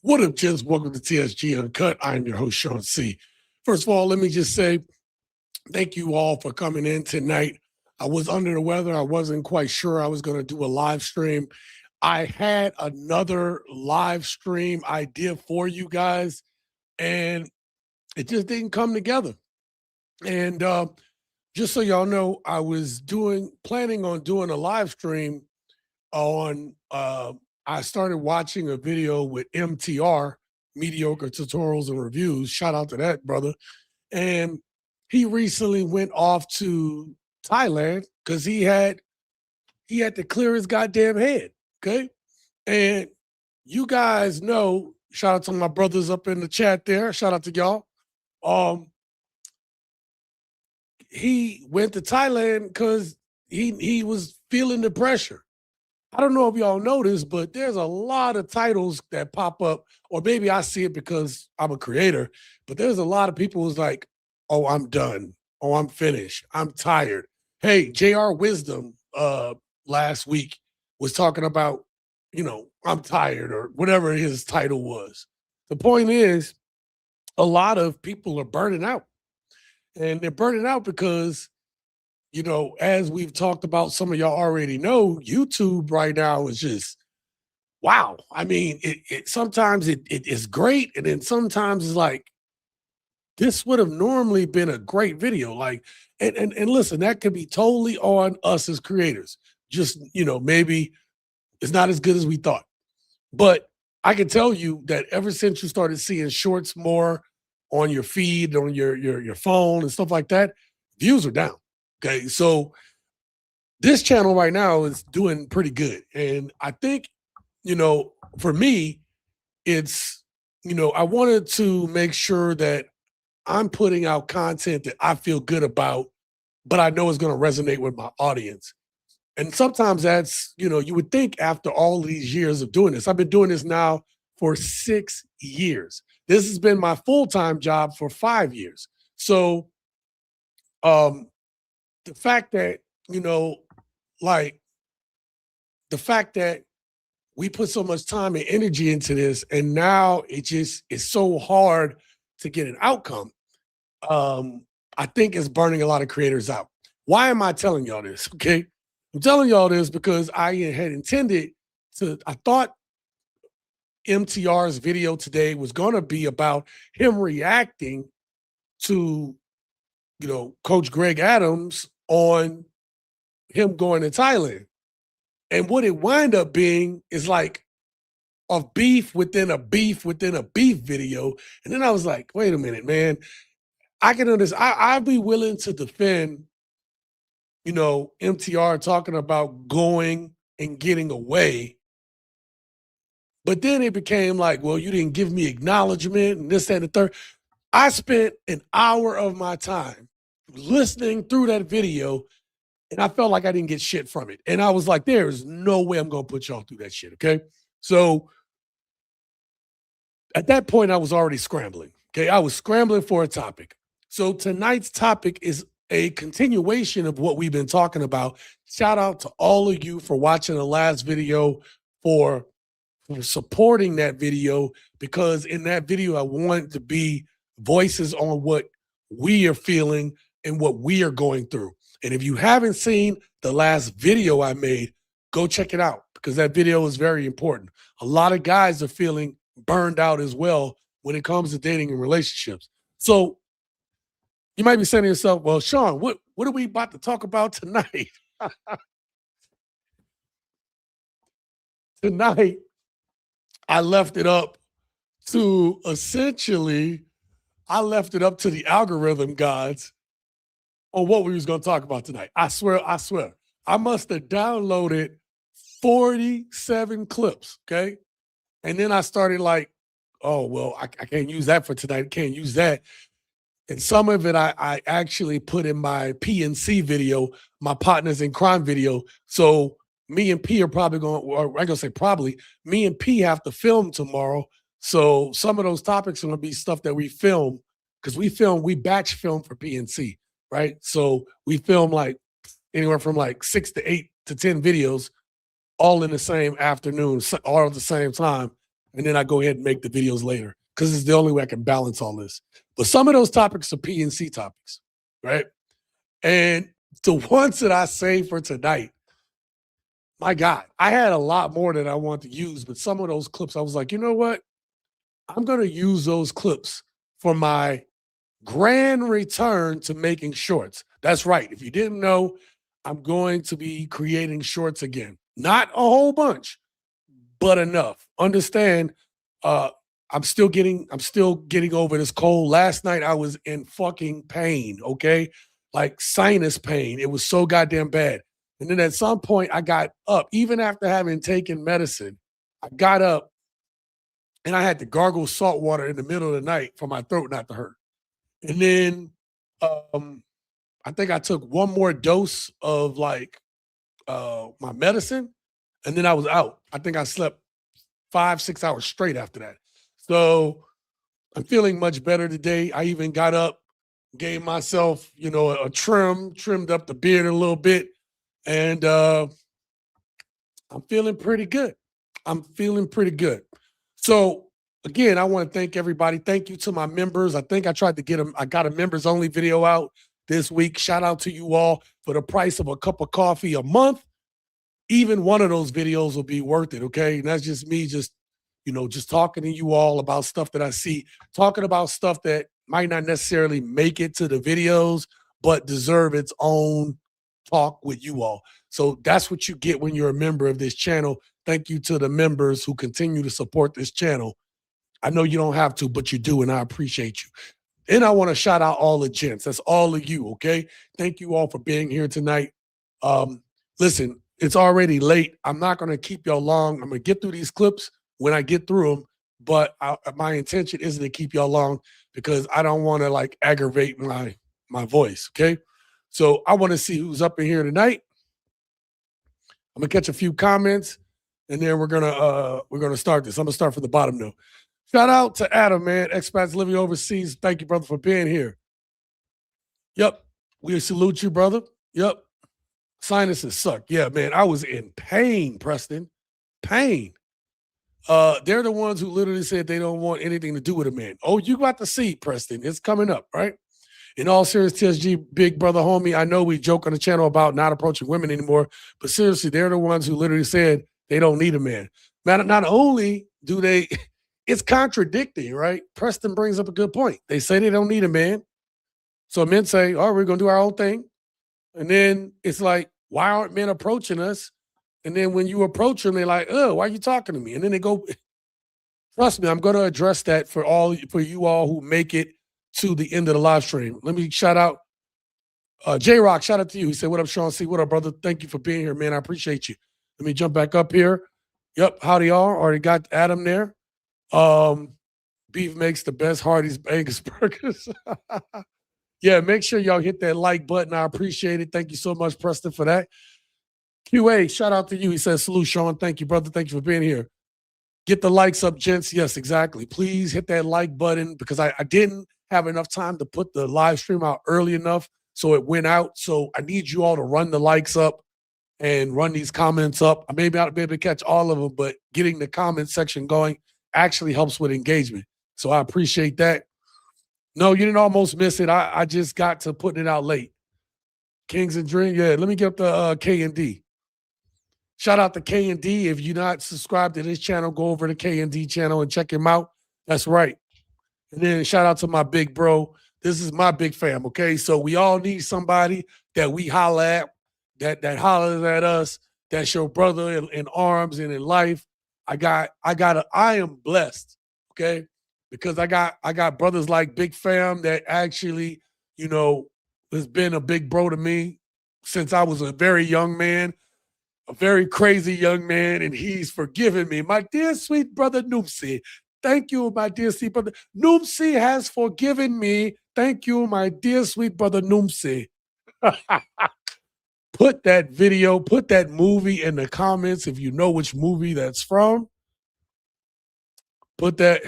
What up, gents? Welcome to TSG Uncut. I'm your host, Shaun C. First of all, let me just say thank you all for coming in tonight. I was under the weather. I wasn't quite sure I was going to do a live stream. I had another live stream idea for you guys, and it just didn't come together. And just so y'all know, I was planning on doing a live stream on I started watching a video with MTR, Mediocre Tutorials and Reviews. Shout out to that brother. And he recently went off to Thailand because he had to clear his goddamn head. Okay. And you guys know, shout out to my brothers up in the chat there. Shout out to y'all. Um, he went to Thailand because he was feeling the pressure. I don't know if y'all noticed, but there's a lot of titles that pop up, or maybe I see it because I'm a creator, but there's a lot of people who's like, oh, I'm done. Oh, I'm finished. I'm tired. Hey, JR Wisdom last week was talking about, I'm tired or whatever his title was. The point is, a lot of people are burning out. And they're burning out because as we've talked about, some of y'all already know, YouTube right now is just wow. I mean, it sometimes it is great, and then sometimes it's like this would have normally been a great video. Like, and listen, that could be totally on us as creators. Just maybe it's not as good as we thought. But I can tell you that ever since you started seeing shorts more on your feed, on your phone and stuff like that, views are down. Okay, so this channel right now is doing pretty good. And I think, for me, it's, I wanted to make sure that I'm putting out content that I feel good about, but I know it's going to resonate with my audience. And sometimes that's, you would think after all these years of doing this, I've been doing this now for 6 years. This has been my full-time job for 5 years. So, the fact that, like the fact that we put so much time and energy into this, and now it just is so hard to get an outcome. I think it's burning a lot of creators out. Why am I telling y'all this? Okay. I'm telling y'all this because I had intended I thought MTR's video today was going to be about him reacting to, Coach Greg Adams on him going to Thailand. And what it wind up being is like a beef within a beef within a beef video. And then I was like, wait a minute, man. I can understand. I'd be willing to defend, MTR talking about going and getting away. But then it became like, well, you didn't give me acknowledgement and this, that, and the third. I spent an hour of my time listening through that video, and I felt like I didn't get shit from it. And I was like, there's no way I'm going to put y'all through that shit, okay? So at that point, I was already scrambling, okay? I was scrambling for a topic. So tonight's topic is a continuation of what we've been talking about. Shout out to all of you for watching the last video, for supporting that video, because in that video, I wanted to be voices on what we are feeling and what we are going through. And if you haven't seen the last video I made, go check it out, because that video is very important. A lot of guys are feeling burned out as well when it comes to dating and relationships. So you might be saying to yourself, well, Shaun, what are we about to talk about tonight? Tonight, I left it up to the algorithm gods on what we was going to talk about tonight. I swear. I must have downloaded 47 clips, okay? And then I started like, oh, well, I can't use that for tonight. I can't use that. And some of it I actually put in my PNC video, my Partners in Crime video. So me and P are probably going, or I'm going to say probably, me and P have to film tomorrow. So some of those topics are going to be stuff that we film, because we batch film for PNC, right? So we film like anywhere from like 6 to 8 to 10 videos all in the same afternoon, all at the same time. and then I go ahead and make the videos later because it's the only way I can balance all this. But some of those topics are PNC topics, right? And the ones that I saved for tonight, my God, I had a lot more that I wanted to use, but some of those clips, I was like, you know what? I'm going to use those clips for my grand return to making shorts. That's right. If you didn't know, I'm going to be creating shorts again. Not a whole bunch, but enough. Understand, uh, I'm still getting over this cold. Last night I was in fucking pain, okay? Like sinus pain. It was so goddamn bad. And then at some point I got up, even after having taken medicine, I got up and I had to gargle salt water in the middle of the night for my throat not to hurt. And then um I think I took one more dose of like my medicine, and then I was out. I think I slept 5, 6 hours straight after that. So I'm feeling much better today. I even got up, gave myself, a trimmed up the beard a little bit, and I'm feeling pretty good. I'm feeling pretty good. So again, I want to thank everybody. Thank you to my members. I think I tried to get them. I got a members only video out this week. Shout out to you all for the price of a cup of coffee a month. Even one of those videos will be worth it. Okay. And that's just me just talking to you all about stuff that I see, talking about stuff that might not necessarily make it to the videos, but deserve its own talk with you all. So that's what you get when you're a member of this channel. Thank you to the members who continue to support this channel. I know you don't have to, but you do, and I appreciate you. And I want to shout out all the gents. That's all of you, okay? Thank you all for being here tonight. Listen, it's already late. I'm not going to keep y'all long. I'm going to get through these clips when I get through them, but my intention isn't to keep y'all long because I don't want to like aggravate my voice, okay? So I want to see who's up in here tonight. I'm gonna catch a few comments, and then we're gonna start this. I'm gonna start from the bottom though. Shout out to Adam, man. Expats living overseas. Thank you, brother, for being here. Yep, we salute you, brother. Yep, sinuses suck. Yeah, man, I was in pain, Preston. Pain. They're the ones who literally said they don't want anything to do with a man. Oh, you got the seat, Preston. It's coming up, right? In all seriousness, TSG, big brother, homie, I know we joke on the channel about not approaching women anymore, but seriously, they're the ones who literally said they don't need a man. Not only do they, it's contradicting, right? Preston brings up a good point. They say they don't need a man. So men say, oh, we're going to do our own thing. And then it's like, why aren't men approaching us? And then when you approach them, they're like, oh, why are you talking to me? And then they go, trust me, I'm going to address that for you all who make it to the end of the live stream. Let me shout out J-Rock. Shout out to you. He said, what up, Shaun C? What up, brother? Thank you for being here, man. I appreciate you. Let me jump back up here. Yep. Howdy, y'all. Already got Adam there. Beef makes the best Hardee's Angus burgers. Yeah, make sure y'all hit that like button. I appreciate it. Thank you so much, Preston, for that. QA, shout out to you. He says, salute, Shaun. Thank you, brother. Thank you for being here. Get the likes up, gents. Yes, exactly. Please hit that like button because I didn't have enough time to put the live stream out early enough, so it went out. So I need you all to run the likes up and run these comments up. Maybe I'll be able to catch all of them, but getting the comment section going actually helps with engagement. So I appreciate that. No, you didn't almost miss it. I just got to putting it out late. Kings and Dream. Yeah, let me get up the K and D. Shout out to K and D. If you're not subscribed to this channel, go over to K and D channel and check him out. That's right. And then shout out to my big bro. This is my big fam, okay? So we all need somebody that we holler at, that hollers at us, that's your brother in arms and in life. I am blessed, okay? Because I got brothers like Big Fam that actually, has been a big bro to me since I was a very young man, a very crazy young man, and he's forgiven me. My dear sweet brother Noopsy, thank you, my dear sweet brother. Noopsy has forgiven me. Thank you, my dear sweet brother Noopsy. Put that movie in the comments if you know which movie that's from. Put that,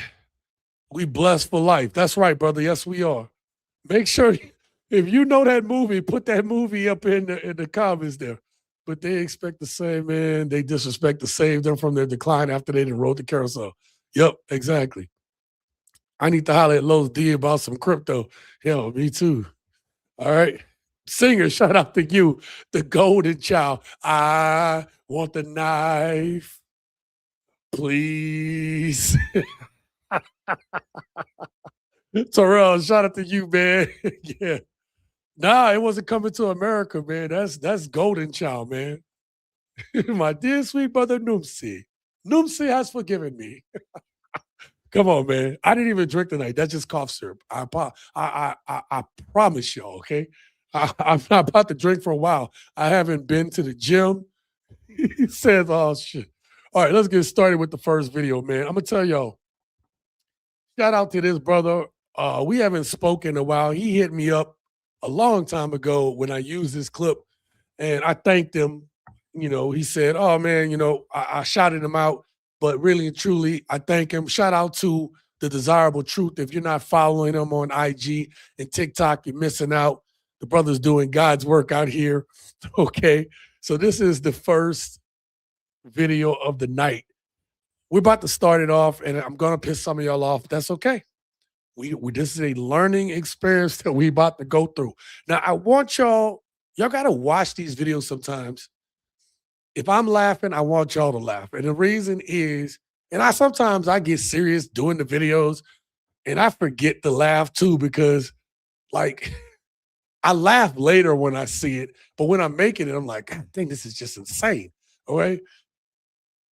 we blessed for life. That's right, brother. Yes, we are. Make sure, if you know that movie, put that movie up in the comments there. But they expect the same, man. They disrespect to save them from their decline after they rode the carousel. Yep, exactly. I need to holler at Lowe's D about some crypto. Hell, me too. All right. Singer, shout out to you, the golden child. I want the knife, please. Terrell, shout out to you, man. Yeah. Nah, it wasn't coming to America, man. That's golden child, man. My dear sweet brother Numsi. Numsi has forgiven me. Come on, man. I didn't even drink tonight. That's just cough syrup. I promise y'all, okay? I'm not about to drink for a while. I haven't been to the gym. He says, oh, shit. All right, let's get started with the first video, man. I'm going to tell y'all, shout out to this brother. We haven't spoken in a while. He hit me up a long time ago when I used this clip, and I thanked him. You know, he said, oh, man, I shouted him out. But really and truly, I thank him. Shout out to the Desirable Truth. If you're not following him on IG and TikTok, you're missing out. The brother's doing God's work out here. Okay. So this is the first video of the night. We're about to start it off, and I'm gonna piss some of y'all off. That's okay. We this is a learning experience that we about to go through. Now, I want y'all gotta watch these videos sometimes. If I'm laughing, I want y'all to laugh. And the reason is, and I get serious doing the videos and I forget to laugh too, because like I laugh later when I see it, but when I'm making it, I'm like, God dang, this is just insane. All right.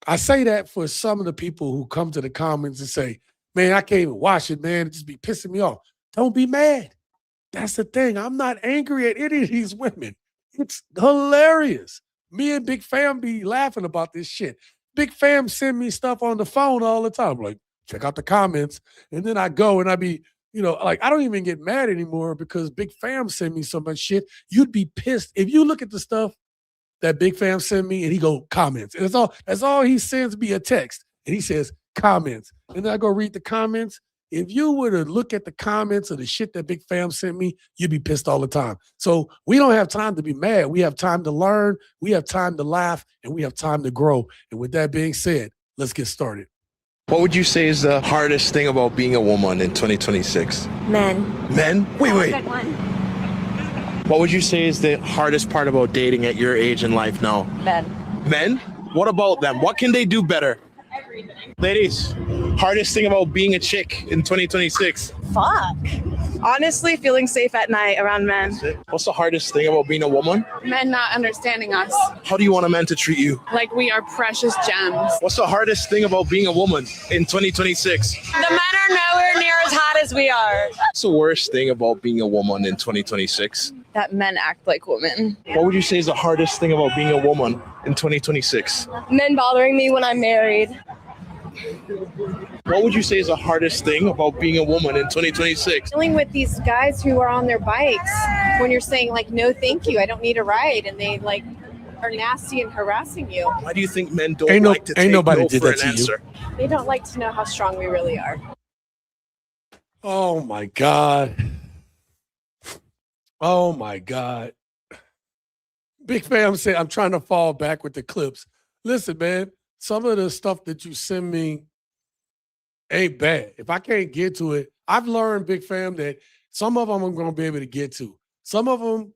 I say that for some of the people who come to the comments and say, man, I can't even watch it, man. It just be pissing me off. Don't be mad. That's the thing. I'm not angry at any of these women. It's hilarious. Me and Big Fam be laughing about this shit. Big Fam send me stuff on the phone all the time. Like, check out the comments. And then I go and I be, like I don't even get mad anymore because Big Fam send me so much shit. You'd be pissed. If you look at the stuff that Big Fam sent me and he go comments. And that's all he sends me a text. And he says comments. And then I go read the comments. If you were to look at the comments of the shit that Big Fam sent me, you'd be pissed all the time. So we don't have time to be mad. We have time to learn, we have time to laugh, and we have time to grow. And with that being said, let's get started. What would you say is the hardest thing about being a woman in 2026? Men. Men? Wait. Good one. What would you say is the hardest part about dating at your age in life now? Men. Men? What about them? What can they do better? Everything. Ladies, hardest thing about being a chick in 2026? Fuck. Honestly, feeling safe at night around men. What's the hardest thing about being a woman? Men not understanding us How do you want a man to treat you? like we are precious gems. What's the hardest thing about being a woman in 2026? The men are nowhere near as hot as we are. What's the worst thing about being a woman in 2026? That men act like women. What would you say is the hardest thing about being a woman in 2026? Men bothering me when I'm married. What would you say is the hardest thing about being a woman in 2026? Dealing with these guys who are on their bikes when you're saying like, no, thank you, I don't need a ride. And they like are nasty and harassing you. Why do you think men don't like to take nobody no did for that an to you. answer? They don't like to know how strong we really are. Oh my God. Oh my God. Big Fam said, I'm trying to fall back with the clips. Listen, man, some of the stuff that you send me ain't bad. If I can't get to it, I've learned, Big Fam, that some of them I'm going to be able to get to. Some of them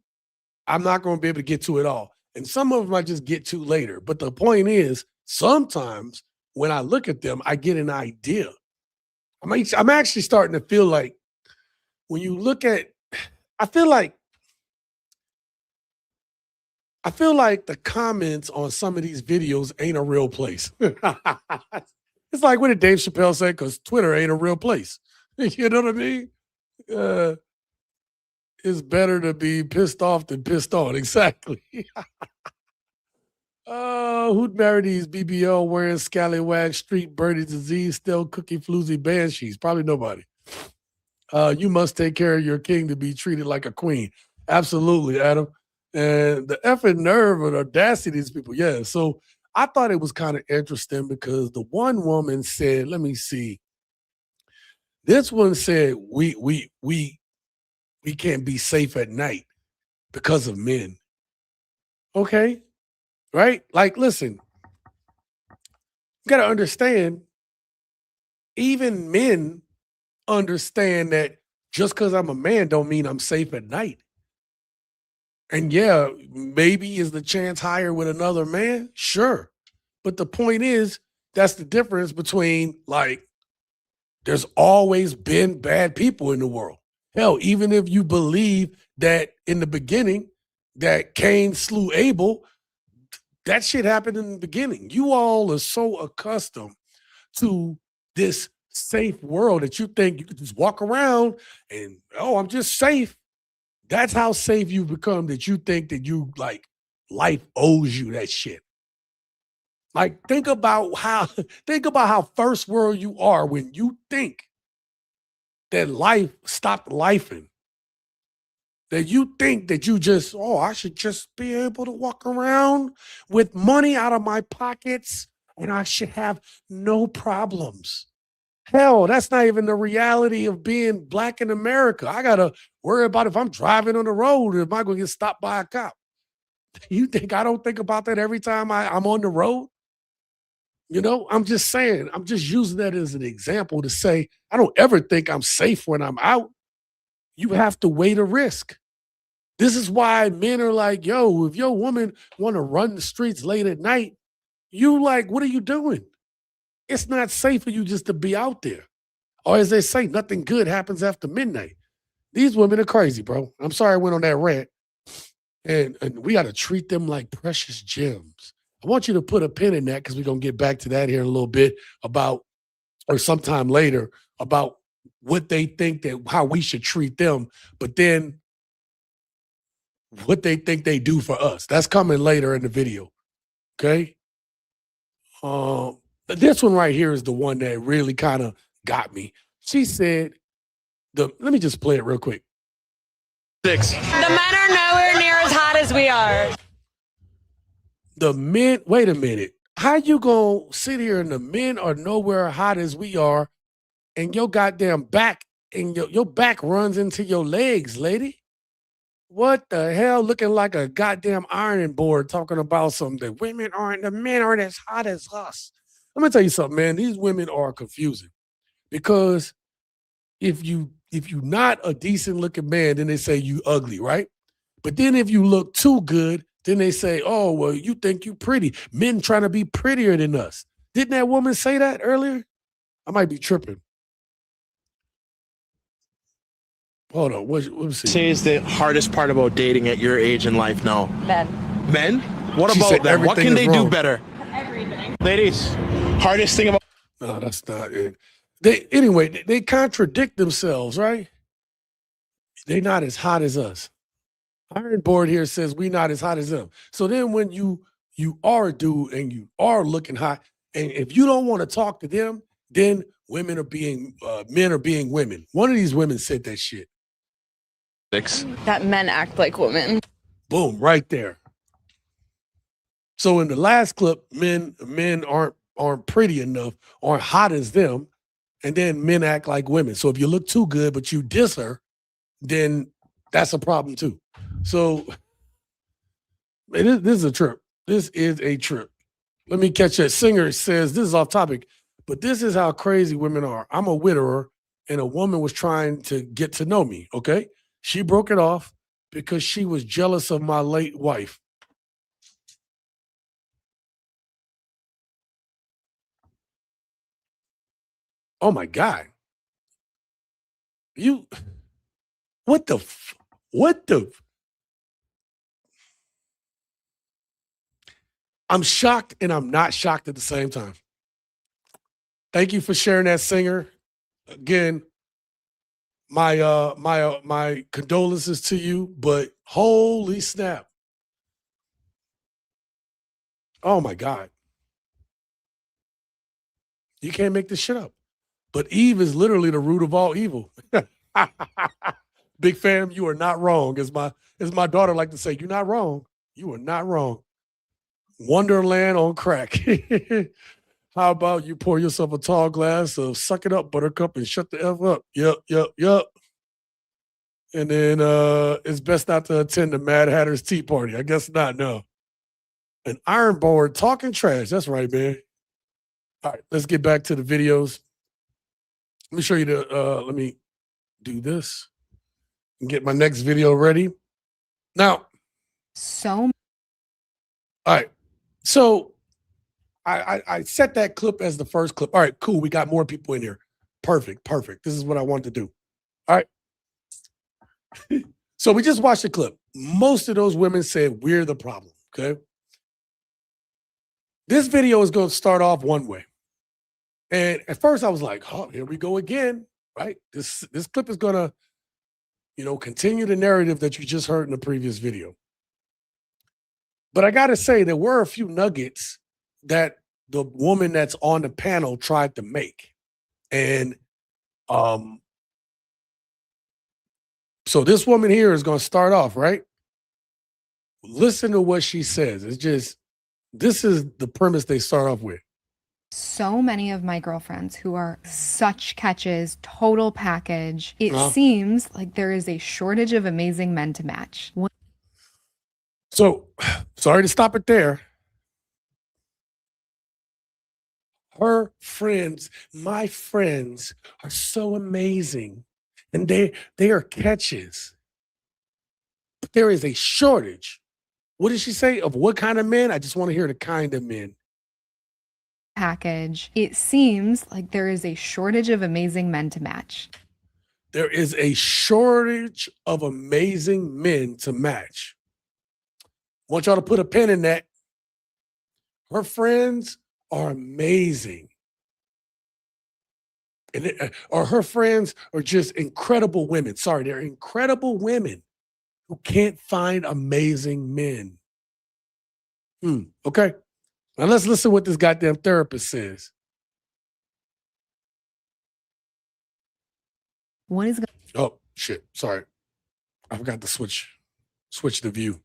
I'm not going to be able to get to at all. And some of them I just get to later. But the point is, sometimes when I look at them, I get an idea. I'm actually starting to feel like when you look at, I feel like the comments on some of these videos ain't a real place. It's like what did Dave Chappelle say? Because Twitter ain't a real place. You know what I mean? It's better to be pissed off than pissed on. Exactly. Who'd marry these BBL wearing scallywag street birdie disease still cookie floozy banshees? Probably nobody. You must take care of your king to be treated like a queen. Absolutely, Adam. And the effing nerve and audacity of these people. Yeah. So I thought it was kind of interesting because the one woman said, let me see. This one said, we can't be safe at night because of men. Okay. Right? Like, listen, you got to understand even men understand that just because I'm a man don't mean I'm safe at night. And yeah, maybe is the chance higher with another man? Sure. But the point is, that's the difference between like, there's always been bad people in the world. Hell, even if you believe that in the beginning that Cain slew Abel, that shit happened in the beginning. You all are so accustomed to this safe world that you think you can just walk around and, oh, I'm just safe. That's how safe you've become, that you think that you like life owes you that shit. Like think about how first world you are when you think that life stopped lifing. That you think that you just, oh, I should just be able to walk around with money out of my pockets and I should have no problems. Hell, that's not even the reality of being black in America. I got to worry about if I'm driving on the road, am I going to get stopped by a cop? You think I don't think about that every time I'm on the road? You know, I'm just saying, I'm just using that as an example to say, I don't ever think I'm safe when I'm out. You have to weigh the risk. This is why men are like, yo, if your woman want to run the streets late at night, you like, what are you doing? It's not safe for you just to be out there. Or as they say, nothing good happens after midnight. These women are crazy, bro. I'm sorry I went on that rant. And we got to treat them like precious gems. I want you to put a pin in that because we're going to get back to that here in a little bit about, or sometime later, about what they think that how we should treat them, but then what they think they do for us. That's coming later in the video. Okay. This one right here is the one that really kind of got me. She said, let me just play it real quick. 6. The men are nowhere near as hot as we are. The men, wait a minute. How you gonna sit here and the men are nowhere hot as we are, and your goddamn back and your back runs into your legs, lady? What the hell? Looking like a goddamn ironing board talking about something. The men aren't as hot as us. Let me tell you something, man. These women are confusing because if you're not a decent looking man, then they say you ugly, right? But then if you look too good, then they say, oh, well, you think you pretty. Men trying to be prettier than us. Didn't that woman say that earlier? I might be tripping. Hold on. Let's see. Say is the hardest part about dating at your age in life now? Men? What She about said them? What everything can is they wrong. do better? Everything. Ladies, hardest thing about No, that's not it. They contradict themselves, right? They're not as hot as us. Iron Board here says we're not as hot as them. So then when you are a dude and you are looking hot, and if you don't want to talk to them, then men are being women. One of these women said that shit. 6. That men act like women. Boom, right there. So in the last clip, men aren't pretty enough, aren't hot as them, and then men act like women. So if you look too good but you diss her, then that's a problem too. So this is a trip. This is a trip. Let me catch that. Singer says, this is off topic, but this is how crazy women are. I'm a widower and a woman was trying to get to know me, okay? She broke it off because she was jealous of my late wife. Oh my God. What the I'm shocked and I'm not shocked at the same time. Thank you for sharing that, Singer. Again, my condolences to you, but holy snap. Oh my God. You can't make this shit up. But Eve is literally the root of all evil. Big fam, you are not wrong. As my daughter like to say, you're not wrong. You are not wrong. Wonderland on crack. How about you pour yourself a tall glass of suck it up, buttercup, and shut the F up? Yep. And then it's best not to attend the Mad Hatter's Tea Party. I guess not, no. An iron board talking trash. That's right, man. All right, let's get back to the videos. Let me show you let me do this and get my next video ready. Now, So all right. So I set that clip as the first clip. All right, cool. We got more people in here. Perfect. This is what I want to do. All right. So we just watched the clip. Most of those women said we're the problem. Okay. This video is going to start off one way. And at first I was like, oh, here we go again. Right. This clip is going to, continue the narrative that you just heard in the previous video. But I got to say, there were a few nuggets that the woman that's on the panel tried to make. And so this woman here is going to start off, right? Listen to what she says. This is the premise they start off with. so many of my girlfriends who are such catches, total package. It Uh-huh. seems like there is a shortage of amazing men to match. So, sorry to stop it there. Her friends, my friends, are so amazing, and they are catches. But there is a shortage. What did she say? Of what kind of men? I just want to hear the kind of men. Package. It seems like there is a shortage of amazing men to match. There is a shortage of amazing men to match. I want y'all to put a pin in that. Her friends are amazing. Or her friends are just incredible women. Sorry, they're incredible women who can't find amazing men. Okay. Now let's listen to what this goddamn therapist says. What is Oh, shit. Sorry. I forgot to switch the view.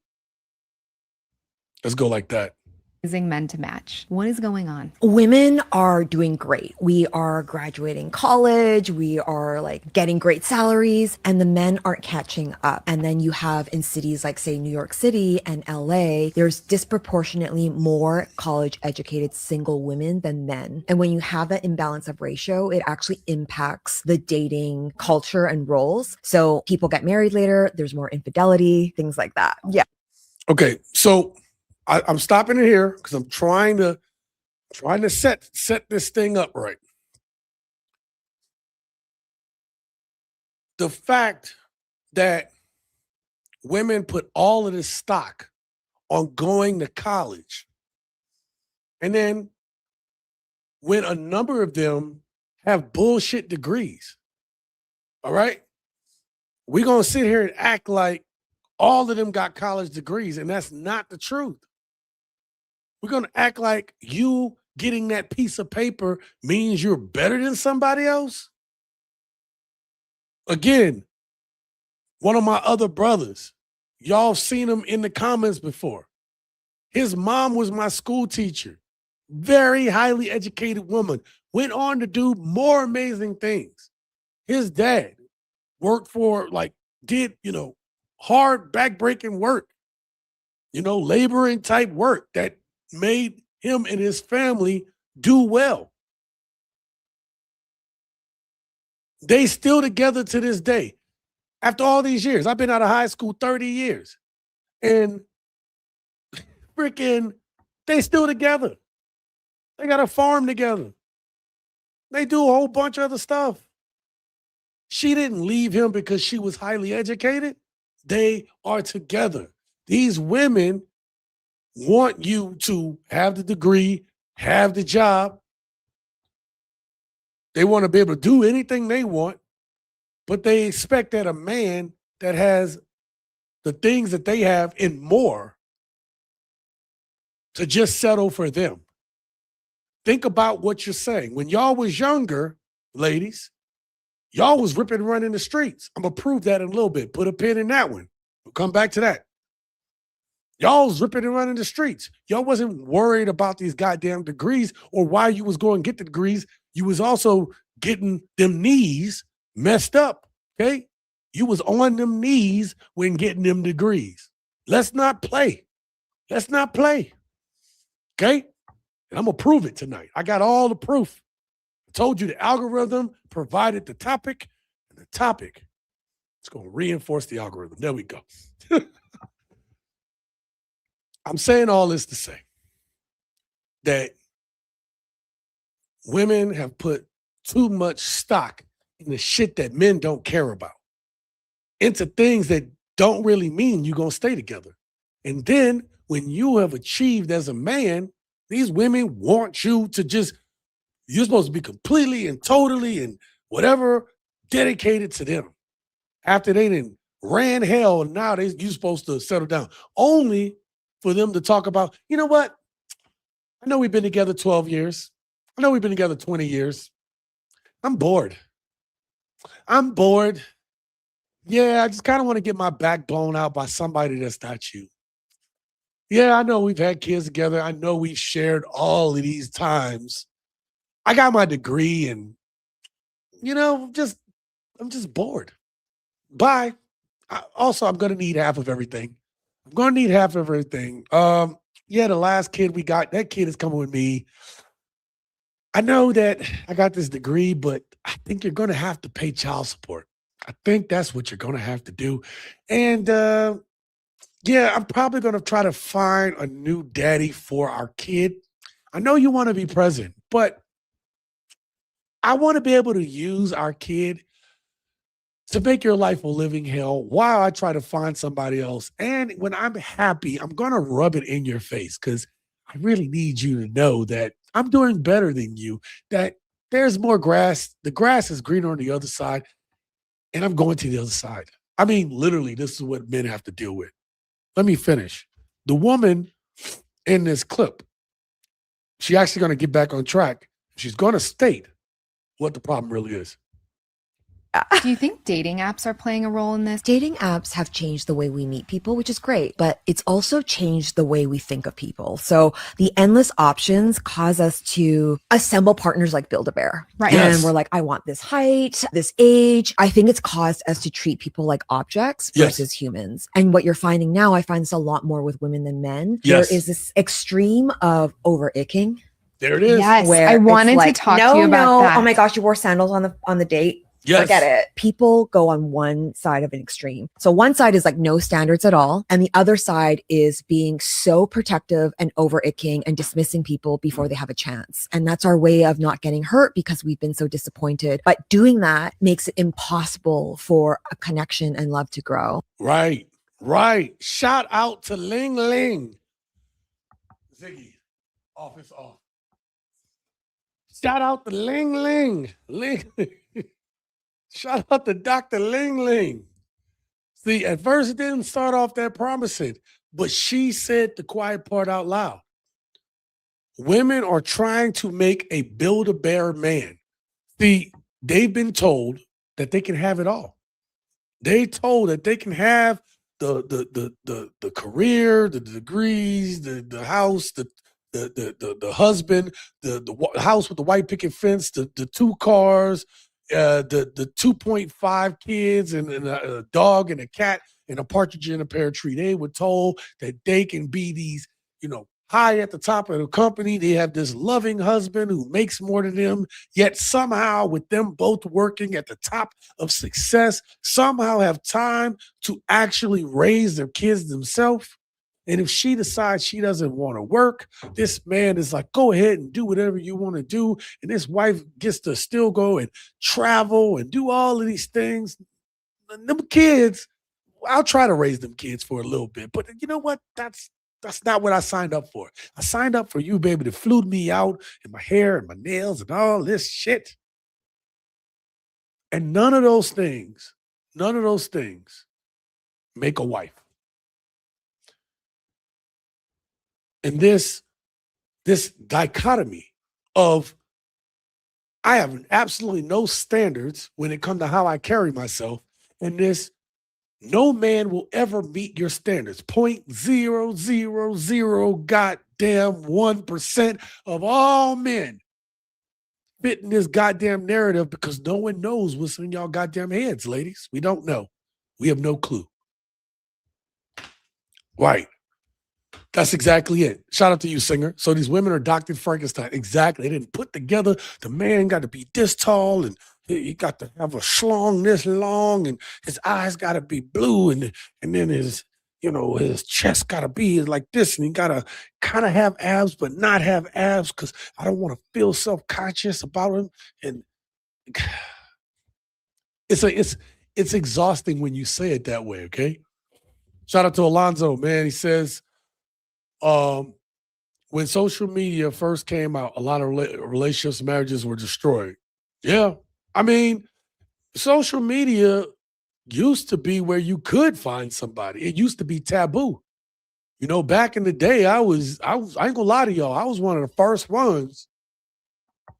Let's go like that. amazing men to match? What is going on? Women are doing great. We are graduating college. We are like getting great salaries, and the men aren't catching up. And then you have in cities like, say, New York City and LA, there's disproportionately more college educated single women than men. And when you have that imbalance of ratio, it actually impacts the dating culture and roles. So people get married later, there's more infidelity, things like that. Yeah. Okay, so I'm stopping it here because I'm trying to set this thing up right. The fact that women put all of this stock on going to college, and then when a number of them have bullshit degrees, all right, we're gonna sit here and act like all of them got college degrees, and that's not the truth. We're going to act like you getting that piece of paper means you're better than somebody else. Again, one of my other brothers, y'all seen him in the comments before. His mom was my school teacher, very highly educated woman, went on to do more amazing things. His dad worked for, did, hard backbreaking work, laboring type work that made him and his family do well. They still together to this day. After all these years, I've been out of high school 30 years. And freaking, they still together. They got a farm together. They do a whole bunch of other stuff. She didn't leave him because she was highly educated. They are together. These women want you to have the degree, have the job. They want to be able to do anything they want, but they expect that a man that has the things that they have and more to just settle for them. Think about what you're saying. When y'all was younger, ladies, y'all was ripping and running the streets. I'm going to prove that in a little bit. Put a pin in that one. We'll come back to that. Y'all was ripping and running the streets. Y'all wasn't worried about these goddamn degrees or why you was going to get the degrees. You was also getting them knees messed up, okay? You was on them knees when getting them degrees. Let's not play. Let's not play, okay? And I'm going to prove it tonight. I got all the proof. I told you the algorithm provided the topic, and the topic is going to reinforce the algorithm. There we go. I'm saying all this to say that women have put too much stock in the shit that men don't care about, into things that don't really mean you're going to stay together. And then when you have achieved as a man, these women want you to just, you're supposed to be completely and totally and whatever dedicated to them. After they done ran hell, and now you're supposed to settle down. Only for them to talk about, you know what? I know we've been together 12 years. I know we've been together 20 years. I'm bored. Yeah, I just kind of want to get my back blown out by somebody that's not you. Yeah, I know we've had kids together. I know we've shared all of these times. I got my degree and, I'm just bored. Bye. I'm going to need half of everything. Yeah, the last kid we got, that kid is coming with me. I know that I got this degree, but I think you're going to have to pay child support. I think that's what you're going to have to do. And yeah, I'm probably going to try to find a new daddy for our kid. I know you want to be present, but I want to be able to use our kid to make your life a living hell while I try to find somebody else. And when I'm happy, I'm going to rub it in your face because I really need you to know that I'm doing better than you, that there's more grass. The grass is greener on the other side, and I'm going to the other side. I mean, literally, this is what men have to deal with. Let me finish. The woman in this clip, she's actually going to get back on track. She's going to state what the problem really is. Do you think dating apps are playing a role in this? Dating apps have changed the way we meet people, which is great, but it's also changed the way we think of people. So the endless options cause us to assemble partners like Build-A-Bear. Right. Yes. And we're like, I want this height, this age. I think it's caused us to treat people like objects versus humans. And what you're finding now, I find this a lot more with women than men. Yes. There is this extreme of over-icking. There it is. Yes, Where I it's wanted like, to talk to you about that. Oh my gosh, you wore sandals on the date. Yes. Forget it. People go on one side of an extreme. So one side is like no standards at all. And the other side is being so protective and over-icking and dismissing people before they have a chance. And that's our way of not getting hurt because we've been so disappointed. But doing that makes it impossible for a connection and love to grow. Right. Shout out to Ling Ling. Ziggy, office off. Shout out to Ling Ling. Shout out to Dr. Ling Ling. See, at first it didn't start off that promising, but she said the quiet part out loud. Women are trying to make a Build-A-Bear man. See, they've been told that they can have it all. They told that they can have the career, the degrees, the house, the husband, the house with the white picket fence, the 2 cars, the 2.5 kids and a dog and a cat and a partridge in a pear tree. They were told that they can be these, high at the top of the company. They have this loving husband who makes more than them, yet somehow with them both working at the top of success, somehow have time to actually raise their kids themselves. And if she decides she doesn't want to work, this man is like, go ahead and do whatever you want to do. And this wife gets to still go and travel and do all of these things. Them kids, I'll try to raise them kids for a little bit. But you know what? That's not what I signed up for. I signed up for you, baby, to flute me out and my hair and my nails and all this shit. And none of those things make a wife. And this dichotomy of I have absolutely no standards when it comes to how I carry myself, and this no man will ever meet your standards. 0.000 goddamn 1% of all men fit in this goddamn narrative because no one knows what's in y'all goddamn heads, ladies. We don't know. We have no clue. Right. That's exactly it. Shout out to you, singer. So these women are Dr. Frankenstein. Exactly. They didn't put together the man got to be this tall and he got to have a schlong this long and his eyes got to be blue and then his his chest got to be like this and he got to kind of have abs but not have abs because I don't want to feel self-conscious about him. And it's exhausting when you say it that way, okay? Shout out to Alonzo, man. He says, when social media first came out, a lot of relationships, marriages were destroyed. Yeah. I mean, social media used to be where you could find somebody. It used to be taboo. Back in the day, I ain't gonna lie to y'all. I was one of the first ones,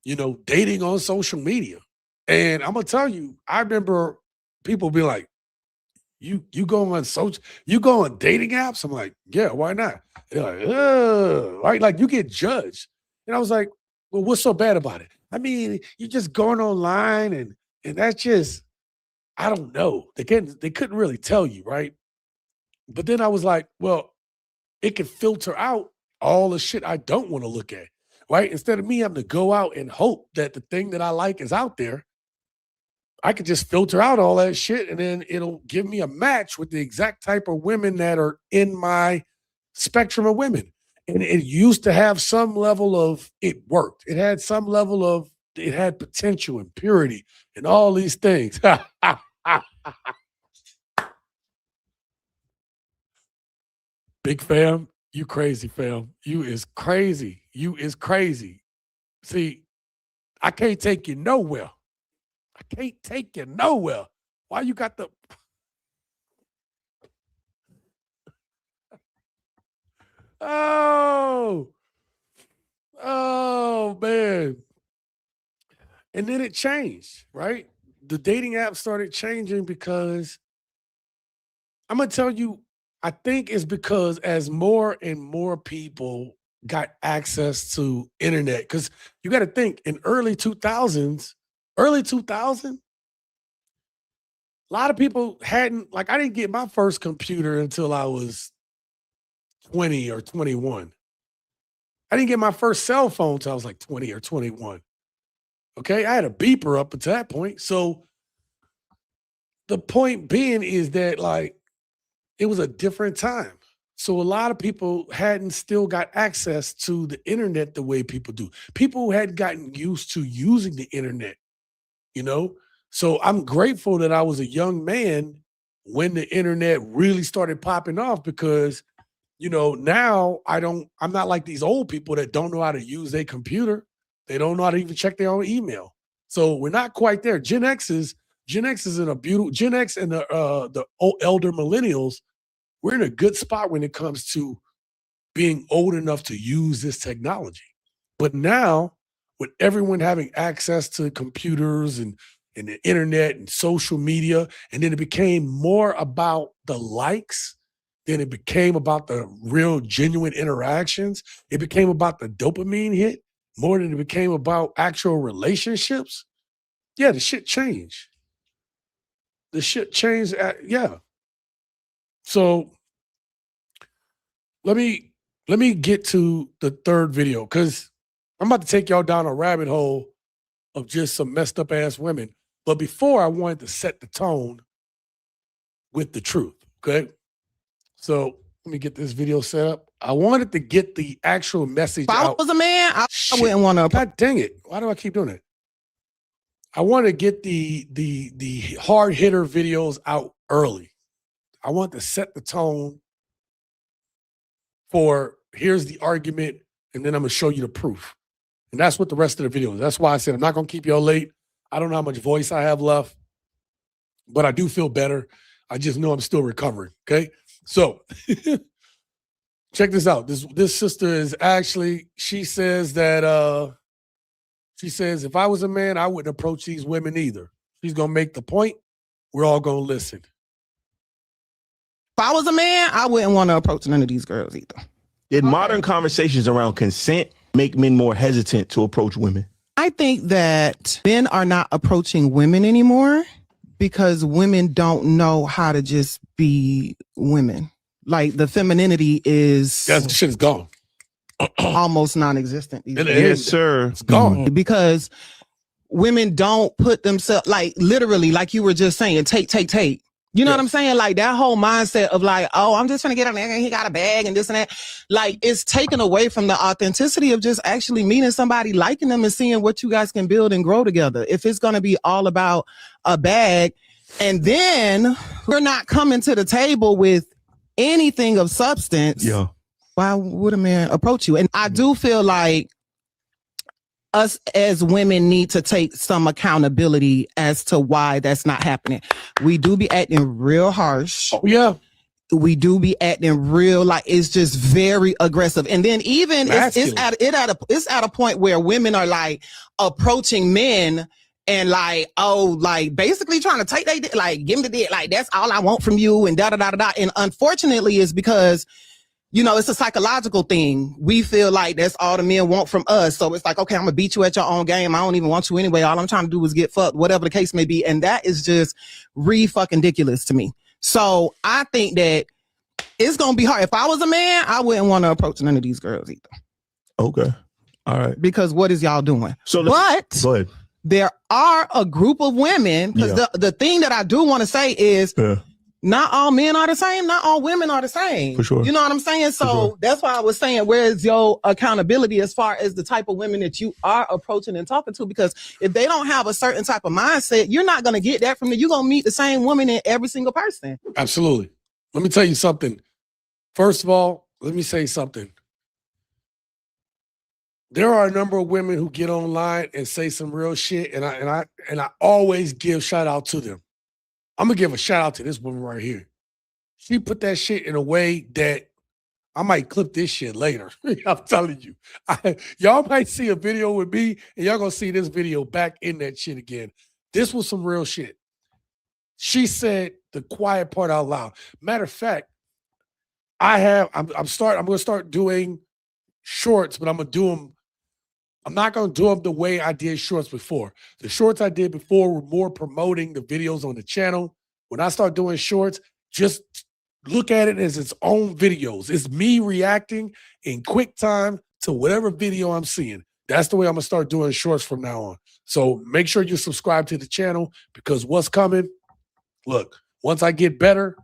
dating on social media. And I'm gonna tell you, I remember people be like, you go on dating apps? I'm like, yeah, why not? They're like, right? Like you get judged. And I was like, well, what's so bad about it? I mean, you're just going online and that's just, I don't know. They couldn't really tell you, right? But then I was like, well, it can filter out all the shit I don't want to look at, right? Instead of me having to go out and hope that the thing that I like is out there, I could just filter out all that shit and then it'll give me a match with the exact type of women that are in my spectrum of women. And it used to have some level of, it worked. It had some level of, it had potential and purity and all these things. Big fam, you crazy fam. You is crazy. You is crazy. See, I can't take you nowhere. I can't take you nowhere. Why you got the... Oh, man. And then it changed, right? The dating app started changing because I'm going to tell you, I think it's because as more and more people got access to internet, because you got to think in early 2000, a lot of people hadn't, like, I didn't get my first computer until I was 20 or 21. I didn't get my first cell phone until I was like 20 or 21. Okay. I had a beeper up until that point. So the point being is that, like, it was a different time. So a lot of people hadn't still got access to the internet the way people do. People hadn't gotten used to using the internet, So I'm grateful that I was a young man when the internet really started popping off because, now I'm not like these old people that don't know how to use their computer. They don't know how to even check their own email. So we're not quite there. Gen X is in a beautiful, Gen X and the elder millennials, we're in a good spot when it comes to being old enough to use this technology. But now, with everyone having access to computers and the internet and social media, and then it became more about the likes than it became about the real genuine interactions. It became about the dopamine hit more than it became about actual relationships. Yeah, the shit changed. Yeah. So let me get to the third video because I'm about to take y'all down a rabbit hole of just some messed up ass women. But before, I wanted to set the tone with the truth. Okay. So let me get this video set up. I wanted to get the actual message If I out. was a man, I wouldn't want to. God dang it. Why do I keep doing it? I want to get the hard hitter videos out early. I want to set the tone for here's the argument, and then I'm going to show you the proof. And that's what the rest of the video is. That's why I said I'm not going to keep y'all late. I don't know how much voice I have left, but I do feel better. I just know I'm still recovering, okay? So check this out. This sister is actually, she says if I was a man, I wouldn't approach these women either. She's going to make the point. We're all going to listen. If I was a man, I wouldn't want to approach none of these girls either. Did modern conversations around consent make men more hesitant to approach women? I think that men are not approaching women anymore because women don't know how to just be women. Like the femininity is That shit is gone. almost non-existent. Yes, sir. It's gone. Because women don't put themselves, like literally, like you were just saying, take. You know what I'm saying? Like that whole mindset of like, oh, I'm just trying to get a nigga and he got a bag and this and that. Like it's taken away from the authenticity of just actually meeting somebody, liking them and seeing what you guys can build and grow together. If it's going to be all about a bag and then we're not coming to the table with anything of substance, why would a man approach you? And I do feel like us as women need to take some accountability as to why that's not happening. We do be acting real harsh. Oh, yeah. We do be acting real, like it's just very aggressive. And then even it's at a point where women are like approaching men and like, oh, like basically trying to take they like give them the dick, like that's all I want from you and da da da da. And unfortunately, it's because you know, it's a psychological thing. We feel like that's all the men want from us. So it's like, okay, I'm gonna beat you at your own game. I don't even want you anyway. All I'm trying to do is get fucked, whatever the case may be. And that is just fucking ridiculous to me. So I think that it's gonna be hard. If I was a man, I wouldn't want to approach none of these girls either. Okay. All right. Because what is y'all doing? So but go ahead. There are a group of women, because the thing that I do want to say is not all men are the same. Not all women are the same. For sure. You know what I'm saying? So that's why I was saying, where's your accountability as far as the type of women that you are approaching and talking to? Because if they don't have a certain type of mindset, you're not going to get that from them. You're going to meet the same woman in every single person. Absolutely. Let me tell you something. First of all, let me say something. There are a number of women who get online and say some real shit, and I always give shout out to them. I'm gonna give a shout out to this woman right here. She put that shit in a way that I might clip this shit later. I'm telling you. Y'all might see a video with me, and y'all gonna see this video back in that shit again. This was some real shit. She said the quiet part out loud. Matter of fact, I'm gonna start doing shorts, but I'm not gonna do them the way I did shorts before. The shorts I did before were more promoting the videos on the channel. When I start doing shorts, just look at it as its own videos. It's me reacting in quick time to whatever video I'm seeing. That's the way I'm gonna start doing shorts from now on. So make sure you subscribe to the channel, because what's coming, look, once I get better,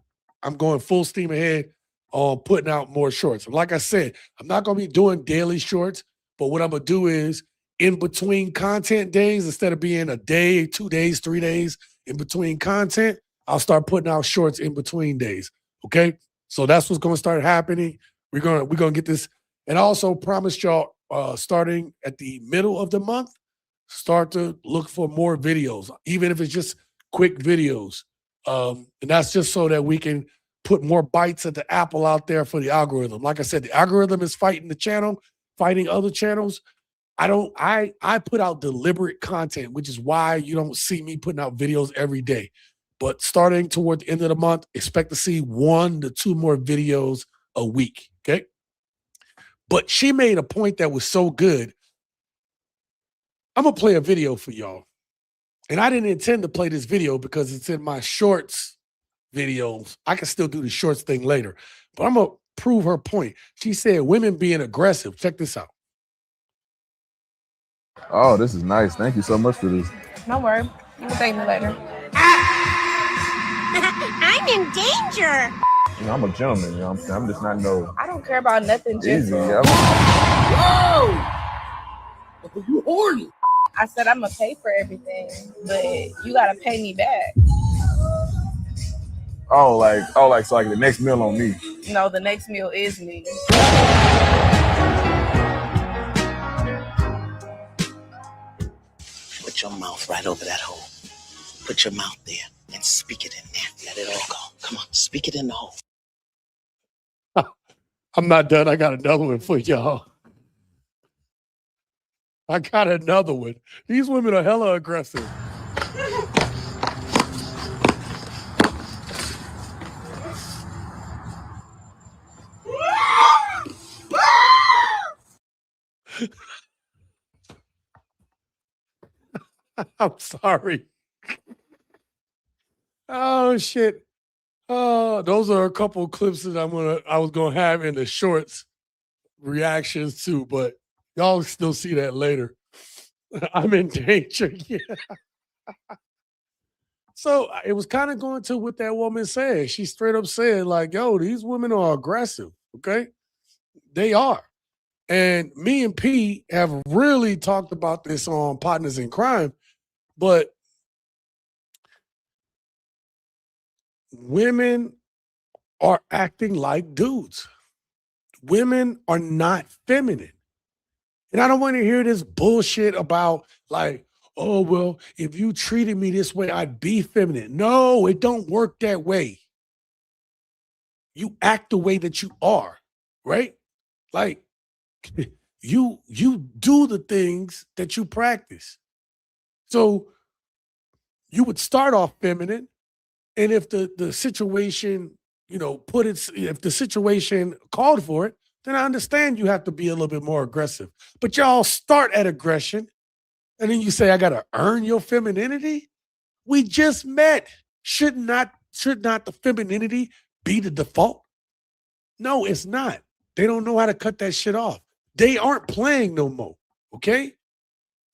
I'm going full steam ahead on putting out more shorts. And like I said, I'm not gonna be doing daily shorts. But what I'm going to do is in between content days, instead of being a day, 2 days, 3 days in between content, I'll start putting out shorts in between days. Okay. So that's what's going to start happening. We're going to get this. And I also promised y'all starting at the middle of the month, start to look for more videos, even if it's just quick videos. And that's just so that we can put more bites at the apple out there for the algorithm. Like I said, the algorithm is fighting the channel, fighting other channels. I put out deliberate content, which is why you don't see me putting out videos every day. But starting toward the end of the month, expect to see 1 to 2 more videos a week. Okay. But she made a point that was so good. I'm gonna play a video for y'all. And I didn't intend to play this video because it's in my shorts videos. I can still do the shorts thing later. But I'm gonna prove her point. She said women being aggressive. Check this out. Oh, this is nice. Thank you so much for this. No worry. You can thank me later. I'm in danger. You know, I'm a gentleman, you know what I'm saying? I'm just not no I don't care about nothing, easy. gentle. Whoa! You horny. I said I'm gonna pay for everything, but you gotta pay me back. Oh, so like the next meal on me. No, the next meal is me. Put your mouth right over that hole. Put your mouth there and speak it in there. Let it all go. Come on, speak it in the hole. I'm not done. I got another one for y'all. I got another one. These women are hella aggressive. I'm sorry. Oh, shit. Those are a couple of clips that I was gonna have in the shorts reactions too, but y'all still see that later. I'm in danger. Yeah. So it was kind of going to what that woman said. She straight up said, like, yo, these women are aggressive. Okay. They are. And me and P have really talked about this on Partners in Crime, but women are acting like dudes. Women are not feminine. And I don't want to hear this bullshit about like, oh, well, if you treated me this way, I'd be feminine. No, it don't work that way. You act the way that you are, right? Like you do the things that you practice. So you would start off feminine, and if the situation, if the situation called for it, then I understand you have to be a little bit more aggressive. But y'all start at aggression, and then you say, I gotta earn your femininity. We just met. Should not the femininity be the default? No, it's not. They don't know how to cut that shit off. They aren't playing no more. Okay?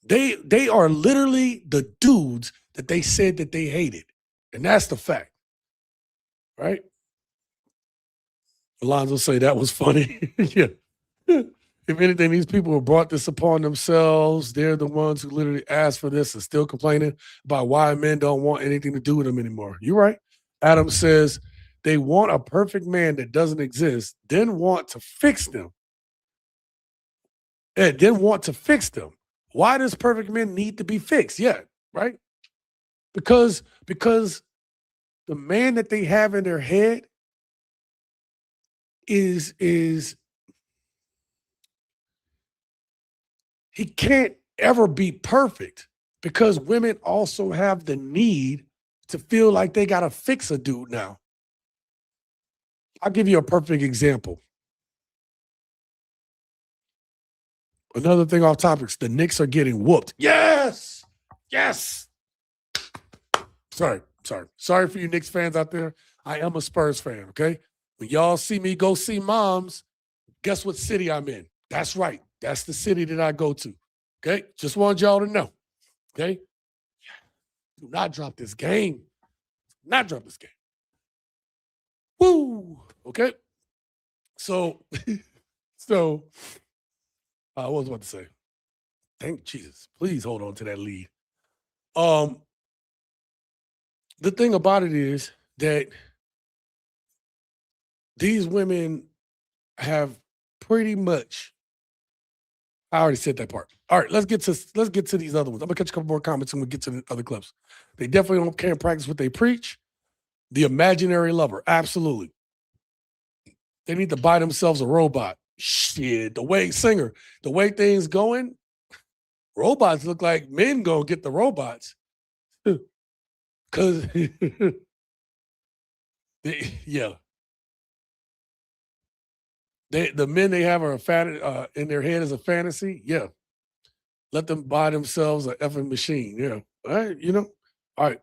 They are literally the dudes that they said that they hated. And that's the fact. Right? Alonzo say that was funny. Yeah. If anything, these people have brought this upon themselves. They're the ones who literally asked for this and still complaining about why men don't want anything to do with them anymore. You're right. Adam says they want a perfect man that doesn't exist, then want to fix them. And then want to fix them. Why does perfect men need to be fixed? Yeah, right? Because the man that they have in their head is he can't ever be perfect, because women also have the need to feel like they got to fix a dude now. I'll give you a perfect example. Another thing off topics, the Knicks are getting whooped. Yes. Yes. Sorry for you Knicks fans out there. I am a Spurs fan, okay? When y'all see me go see moms, guess what city I'm in? That's right. That's the city that I go to. Okay? Just want y'all to know. Okay? Do not drop this game. Not drop this game. Woo! Okay? So, what was I about to say? Thank Jesus. Please hold on to that lead. The thing about it is that these women have pretty much, I already said that part. All right, let's get to these other ones. I'm gonna catch a couple more comments and we'll get to the other clips. They definitely can't practice what they preach. The imaginary lover, absolutely. They need to buy themselves a robot. Shit, the way things going, robots look like men gonna get the robots. Cause yeah. The men they have are in their head as a fantasy. Yeah. Let them buy themselves an effing machine. Yeah. All right, All right.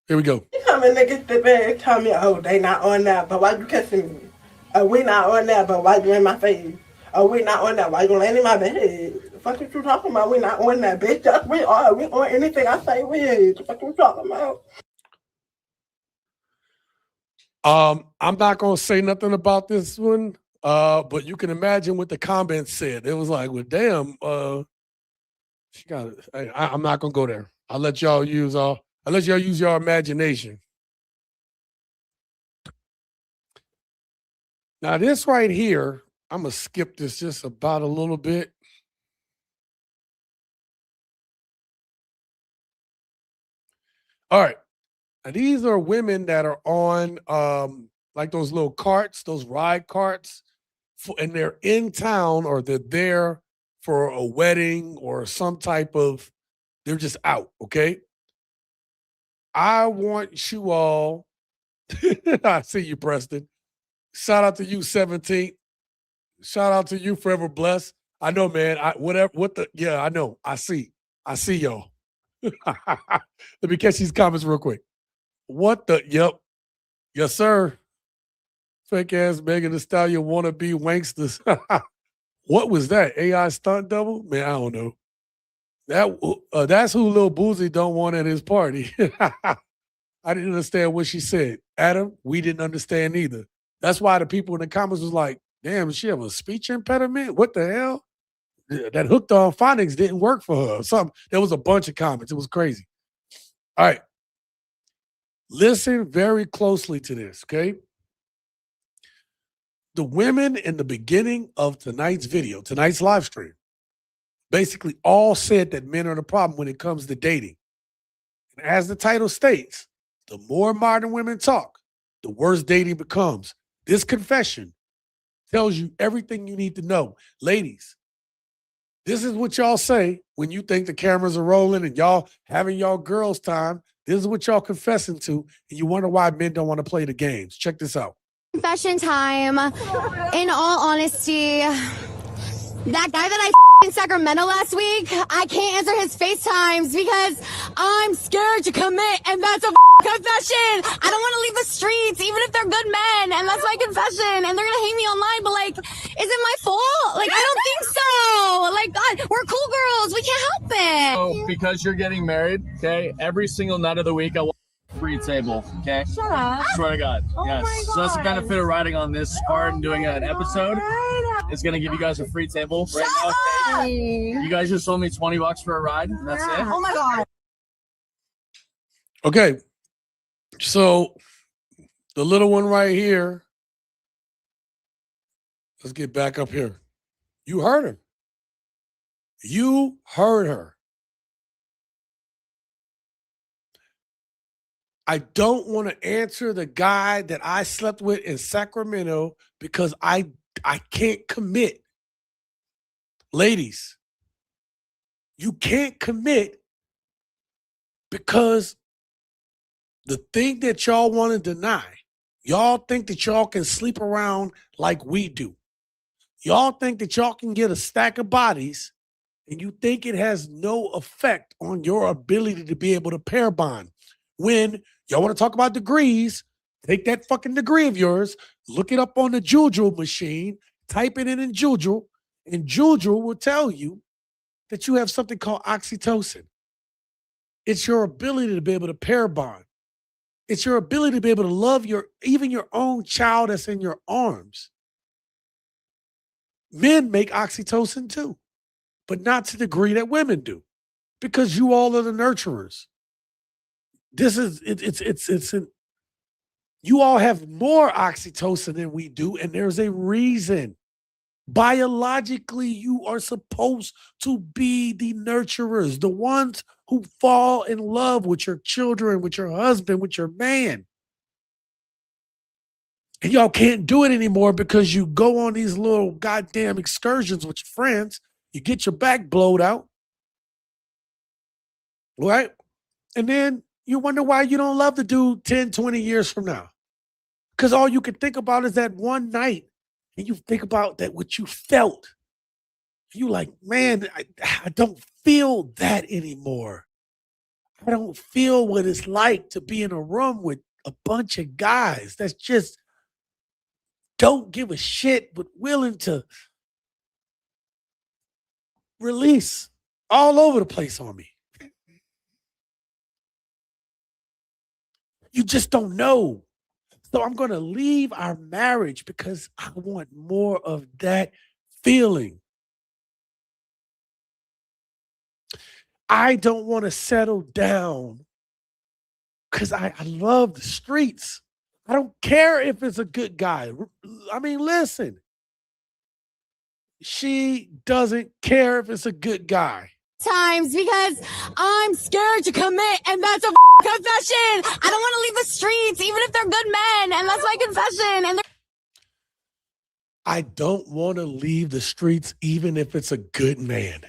Here we go. You come in and get the bag, tell me, oh, they not on that, but why you kissing me? Oh, we not on that, but why you in my face? Oh, we not on that, why you laying in my bed? The fuck you talking about? We not on that, bitch. Yes, we are. We on anything I say we is. The fuck you talking about? I'm not gonna say nothing about this one, but you can imagine what the comments said. It was like, well, damn, she got it. I'm not gonna go there. I'll let y'all use your imagination. Now, this right here, I'm gonna skip this just about a little bit. All right. Now, these are women that are on like those little carts, those ride carts, and they're in town or they're there for a wedding or some type of, they're just out, okay? I want you all, I see you, Preston. Shout out to you, 17. Shout out to you, Forever Blessed. I know, man. I know. I see y'all. Let me catch these comments real quick. What the? Yep. Yes, sir. Fake ass Megan Thee Stallion wannabe wanksters. What was that? AI stunt double? Man, I don't know. That's who Lil Boozy don't want at his party. I didn't understand what she said. Adam, we didn't understand either. That's why the people in the comments was like, damn, does she have a speech impediment? What the hell? That hooked on phonics didn't work for her. Something. There was a bunch of comments. It was crazy. All right. Listen very closely to this, okay? The women in the beginning of tonight's video, tonight's live stream, basically all said that men are the problem when it comes to dating. And as the title states, the more modern women talk, the worse dating becomes. This confession tells you everything you need to know. Ladies, this is what y'all say when you think the cameras are rolling and y'all having y'all girls' time. This is what y'all confessing to, and you wonder why men don't want to play the games. Check this out. Confession time. In all honesty, that guy that I in Sacramento last week, I can't answer his FaceTimes because I'm scared to commit, and that's a confession. I don't want to leave the streets, even if they're good men, and that's my confession. And they're gonna hate me online, but like, is it my fault? Like, I don't think so. Like, God, we're cool girls. We can't help it. So, because you're getting married, okay, every single night of the week, I want a free table, okay? Shut up. Swear to God. Oh yes. my So that's the God. benefit of riding on this part and doing an episode. It's gonna give you guys a free table right now. You guys just sold me $20 for a ride. And that's it. Oh my God. Okay. So the little one right here, let's get back up here. You heard her. You heard her. I don't want to answer the guy that I slept with in Sacramento because I can't commit. Ladies, you can't commit because the thing that y'all want to deny, y'all think that y'all can sleep around like we do. Y'all think that y'all can get a stack of bodies and you think it has no effect on your ability to be able to pair bond. When y'all want to talk about degrees, take that fucking degree of yours, look it up on the Juju machine, type it in Juju, and Juju will tell you that you have something called oxytocin. It's your ability to be able to pair bond. It's your ability to be able to love even your own child that's in your arms. Men make oxytocin too, but not to the degree that women do, because you all are the nurturers. You all have more oxytocin than we do, and there's a reason. Biologically, you are supposed to be the nurturers, the ones who fall in love with your children, with your husband, with your man. And y'all can't do it anymore because you go on these little goddamn excursions with your friends. You get your back blowed out. Right? And then you wonder why you don't love the dude 10, 20 years from now. Because all you can think about is that one night. And you think about that, what you felt. You like, man, I don't feel that anymore. I don't feel what it's like to be in a room with a bunch of guys that's just don't give a shit, but willing to release all over the place on me. You just don't know. So I'm going to leave our marriage because I want more of that feeling. I don't want to settle down because I love the streets. I don't care if it's a good guy. I mean, listen. She doesn't care if it's a good guy. Times because I'm scared to commit, and that's a confession. I don't want to leave the streets, even if they're good men, and that's my confession. And I don't want to leave the streets, even if it's a good man.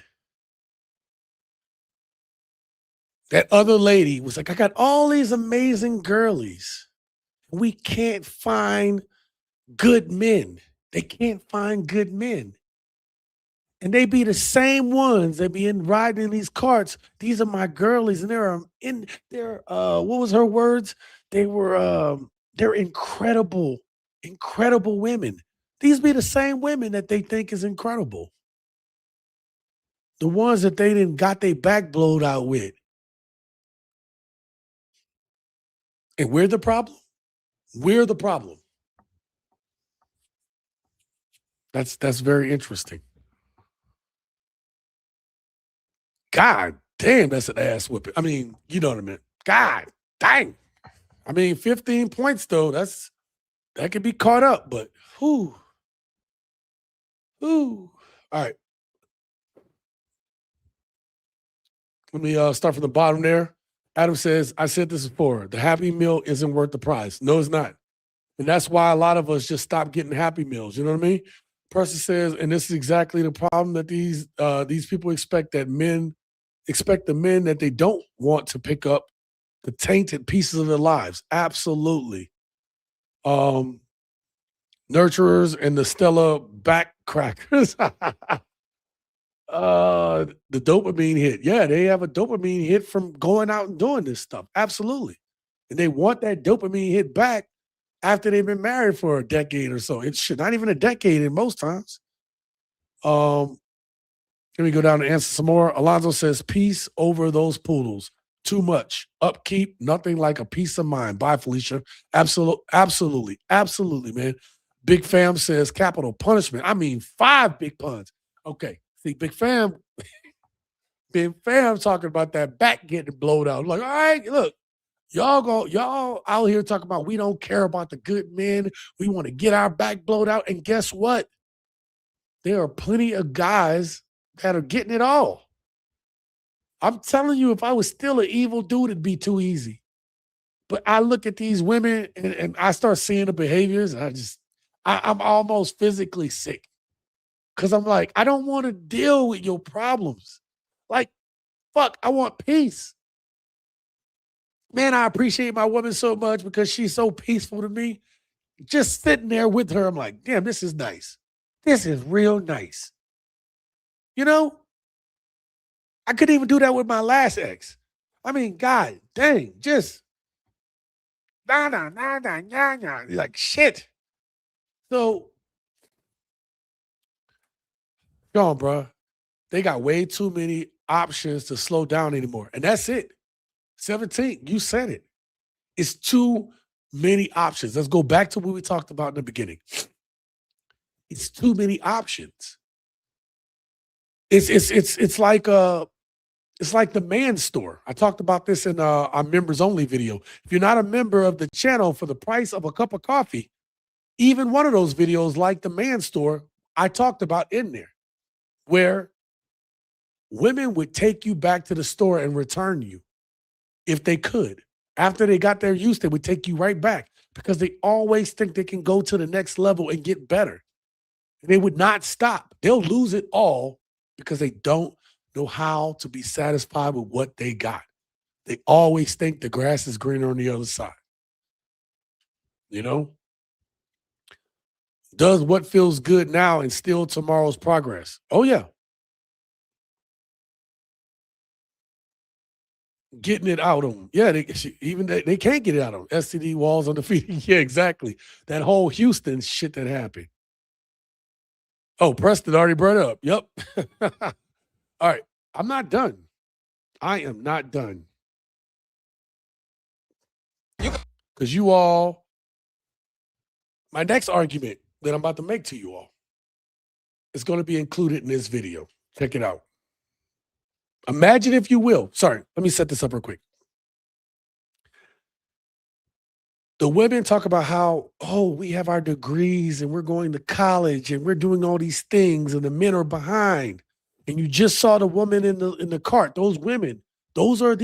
That other lady was like, I got all these amazing girlies. We can't find good men. They can't find good men. And they be the same ones that be riding in these carts. These are my girlies, and they're what was her words? They're incredible, incredible women. These be the same women that they think is incredible. The ones that they didn't got their back blowed out with. And we're the problem? We're the problem. That's very interesting. God damn, that's an ass whipping. I mean, you know what I mean. God dang. I mean, 15 points though, that could be caught up, but whew. Whew. All right. Let me start from the bottom there. Adam says, I said this before, the Happy Meal isn't worth the price. No, it's not. And that's why a lot of us just stop getting Happy Meals. You know what I mean? Person says, and this is exactly the problem that these people expect the men that they don't want to pick up the tainted pieces of their lives. Absolutely. Nurturers and the Stella back crackers. The dopamine hit. Yeah, they have a dopamine hit from going out and doing this stuff. Absolutely. And they want that dopamine hit back after they've been married for a decade or so. It should not even a decade in most times. Let me go down and answer some more. Alonzo says, peace over those poodles. Too much. Upkeep, nothing like a peace of mind. Bye, Felicia. Absolutely, man. Big Fam says capital punishment. I mean, 5 big puns. Okay. See, Big Fam talking about that back getting blowed out. I'm like, all right, look, y'all out here talking about we don't care about the good men. We want to get our back blowed out. And guess what? There are plenty of guys that are getting it all. I'm telling you, if I was still an evil dude, it'd be too easy. But I look at these women and I start seeing the behaviors, and I'm almost physically sick. Because I'm like, I don't want to deal with your problems. Like, fuck, I want peace. Man, I appreciate my woman so much because she's so peaceful to me. Just sitting there with her, I'm like, damn, this is nice. This is real nice. You know? I couldn't even do that with my last ex. I mean, God dang, just nah. Like shit. So, Shaun, bro, they got way too many options to slow down anymore. And that's it. 17, you said it. It's too many options. Let's go back to what we talked about in the beginning. It's too many options. It's like the man store. I talked about this in our members only video. If you're not a member of the channel, for the price of a cup of coffee, even one of those videos like the man store, I talked about in there, where women would take you back to the store and return you if they could. After they got their use, they would take you right back because they always think they can go to the next level and get better. And they would not stop. They'll lose it all because they don't know how to be satisfied with what they got. They always think the grass is greener on the other side. You know? Does what feels good now and steal tomorrow's progress? Oh, yeah. Getting it out of them. Yeah, they can't get it out of them. STD walls undefeated. Yeah, exactly. That whole Houston shit that happened. Oh, Preston already brought it up. Yep. All right. I'm not done. I am not done. Because you all, my next argument that I'm about to make to you all is going to be included in this video. Check it out. Imagine, if you will. Sorry, let me set this up real quick. The women talk about how, oh, we have our degrees and we're going to college and we're doing all these things and the men are behind. And you just saw the woman in the cart. Those women, those are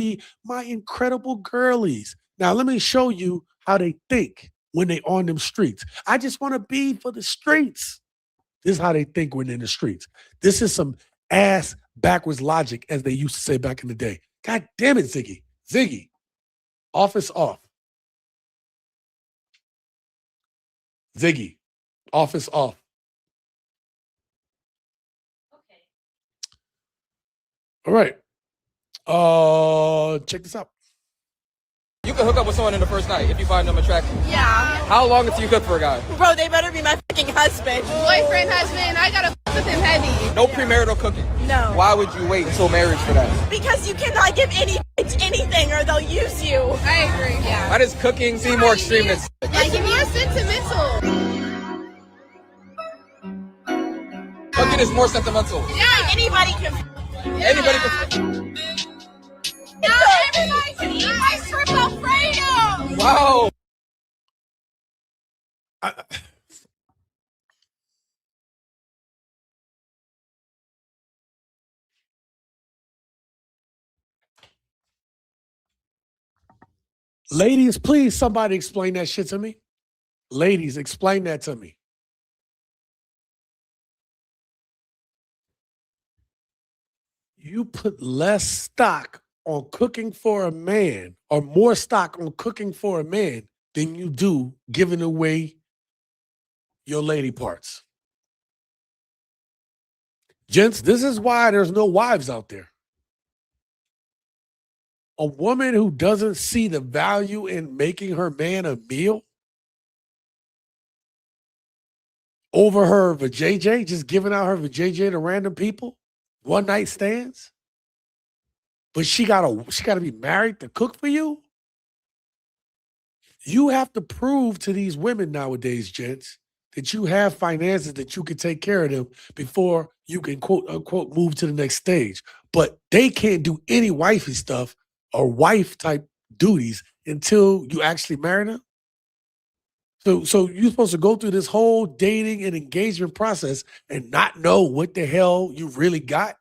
my incredible girlies. Now, let me show you how they think when they on them streets. I just want to be for the streets. This is how they think when they're in the streets. This is some ass backwards logic, as they used to say back in the day. God damn it, Ziggy. Ziggy, office off. Ziggy, office off. All right. Check this out. You can hook up with someone in the first night if you find them attractive. Yeah. How long until you cook for a guy? Bro, they better be my fucking husband. Boyfriend, husband, I gotta fuck with him heavy. No premarital cooking. No. Why would you wait until marriage for that? Because you cannot give any bitch anything or they'll use you. I agree. Yeah. Why does cooking seem more extreme than sex? Like, if you're sentimental. Cooking is more sentimental. Yeah, like anybody can. Anybody can. Not everybody can eat my shrimp Alfredo. Wow. Ladies, please, somebody explain that shit to me. Ladies, explain that to me. You put less stock on cooking for a man or more stock on cooking for a man than you do giving away your lady parts. Gents, this is why there's no wives out there. A woman who doesn't see the value in making her man a meal over her vajayjay, just giving out her vajayjay to random people, one night stands. But she gotta be married to cook for you. You have to prove to these women nowadays, gents, that you have finances that you can take care of them before you can quote unquote move to the next stage. But they can't do any wifey stuff or wife type duties until you actually marry them. So you're supposed to go through this whole dating and engagement process and not know what the hell you really got.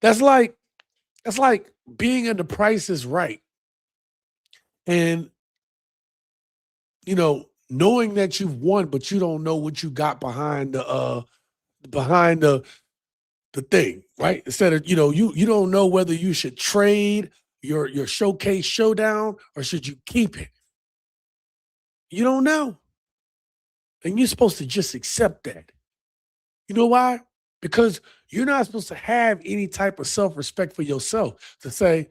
That's like being in The Price is Right. And, knowing that you've won, but you don't know what you got behind the thing, right? Instead of, you don't know whether you should trade your showcase showdown or should you keep it. You don't know. And you're supposed to just accept that. You know why? Because you're not supposed to have any type of self-respect for yourself to say,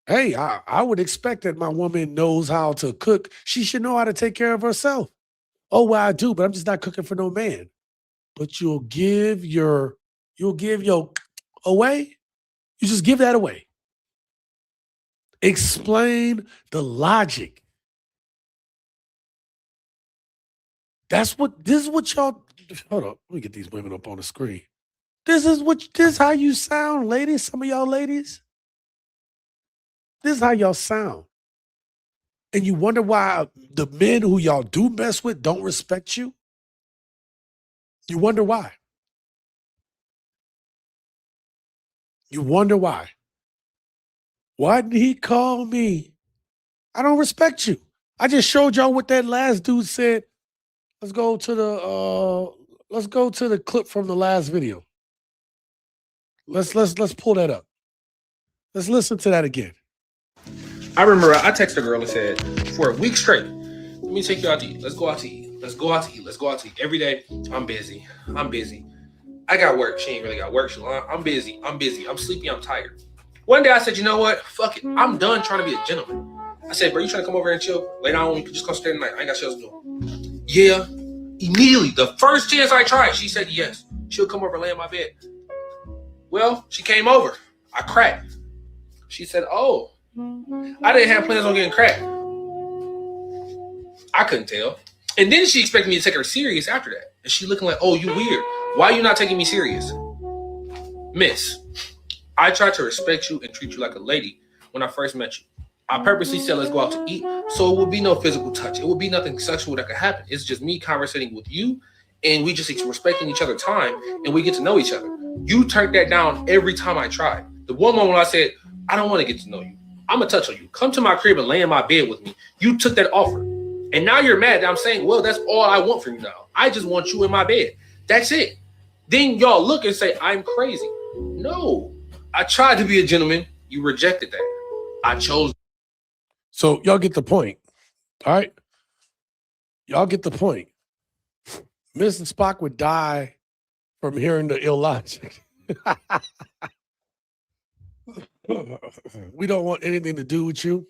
hey, I would expect that my woman knows how to cook. She should know how to take care of herself. Oh, well, I do, but I'm just not cooking for no man. But you'll give your away. You just give that away. Explain the logic. This is what y'all, hold up, let me get these women up on the screen. This is how you sound, ladies. Some of y'all ladies. This is how y'all sound. And you wonder why the men who y'all do mess with don't respect you? You wonder why. You wonder why. Why did he call me? I don't respect you. I just showed y'all what that last dude said. Let's go to the clip from the last video. Let's pull that up. Let's listen to that again. I remember I texted a girl and said, for a week straight, let me take you out to eat. Let's go out to eat. Let's go out to eat. Let's go out to eat. Every day, I'm busy. I got work. She ain't really got work. I'm busy. I'm sleepy. I'm tired. One day I said, you know what? Fuck it. I'm done trying to be a gentleman. I said, bro, you trying to come over here and chill? Later on, we can just come stay tonight. I ain't got shit else to do. Yeah. Immediately, the first chance I tried, she said yes. She'll come over and lay in my bed. Well, she came over. I cracked. She said, oh, I didn't have plans on getting cracked. I couldn't tell. And then she expected me to take her serious after that. And she looking like, oh, you weird. Why are you not taking me serious? Miss, I tried to respect you and treat you like a lady when I first met you. I purposely said let's go out to eat, so it would be no physical touch. It would be nothing sexual that could happen. It's just me conversating with you, and we just respecting each other's time, and we get to know each other. You turned that down every time I tried. The one moment when I said, I don't want to get to know you. I'm going to touch on you. Come to my crib and lay in my bed with me. You took that offer. And now you're mad that I'm saying, well, that's all I want from you now. I just want you in my bed. That's it. Then y'all look and say, I'm crazy. No. I tried to be a gentleman. You rejected that. I chose. So y'all get the point. All right? Y'all get the point. Mrs. Spock would die from hearing the illogic. We don't want anything to do with you.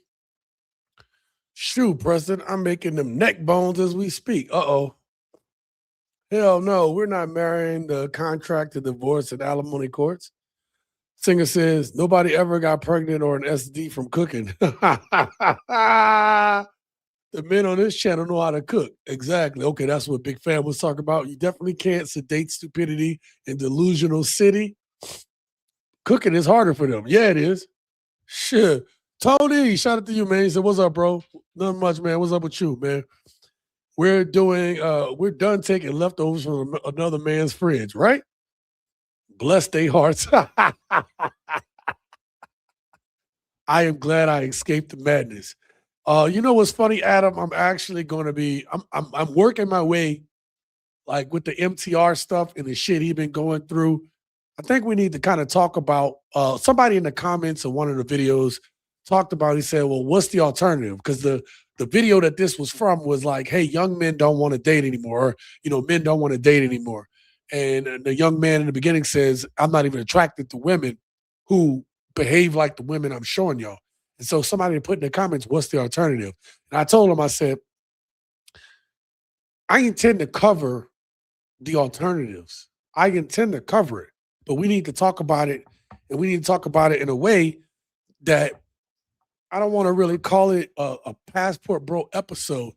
Shoot, Preston, I'm making them neck bones as we speak. Uh-oh. Hell no, we're not marrying the contract to divorce and alimony courts. Singer says, nobody ever got pregnant or an SD from cooking. The men on this channel know how to cook. Exactly. Okay, that's what Big Fan was talking about. You definitely can't sedate stupidity in delusional city. Cooking is harder for them. Yeah, it is. Shit. Tony, shout out to you, man. He said, what's up, bro? Nothing much, man. What's up with you, man? We're done taking leftovers from another man's fridge, right? Bless their hearts. I am glad I escaped the madness. You know what's funny, Adam? I'm actually going to be. I'm working my way, like with the MTR stuff and the shit he been going through. I think we need to kind of talk about. Somebody in the comments of one of the videos talked about. He said, "Well, what's the alternative?" Because the video that this was from was like, "Hey, young men don't want to date anymore. Or, men don't want to date anymore." And the young man in the beginning says, "I'm not even attracted to women who behave like the women I'm showing y'all." And so somebody put in the comments, what's the alternative? And I told him, I said, I intend to cover the alternatives. I intend to cover it, but we need to talk about it. And we need to talk about it in a way that I don't want to really call it a Passport Bro episode.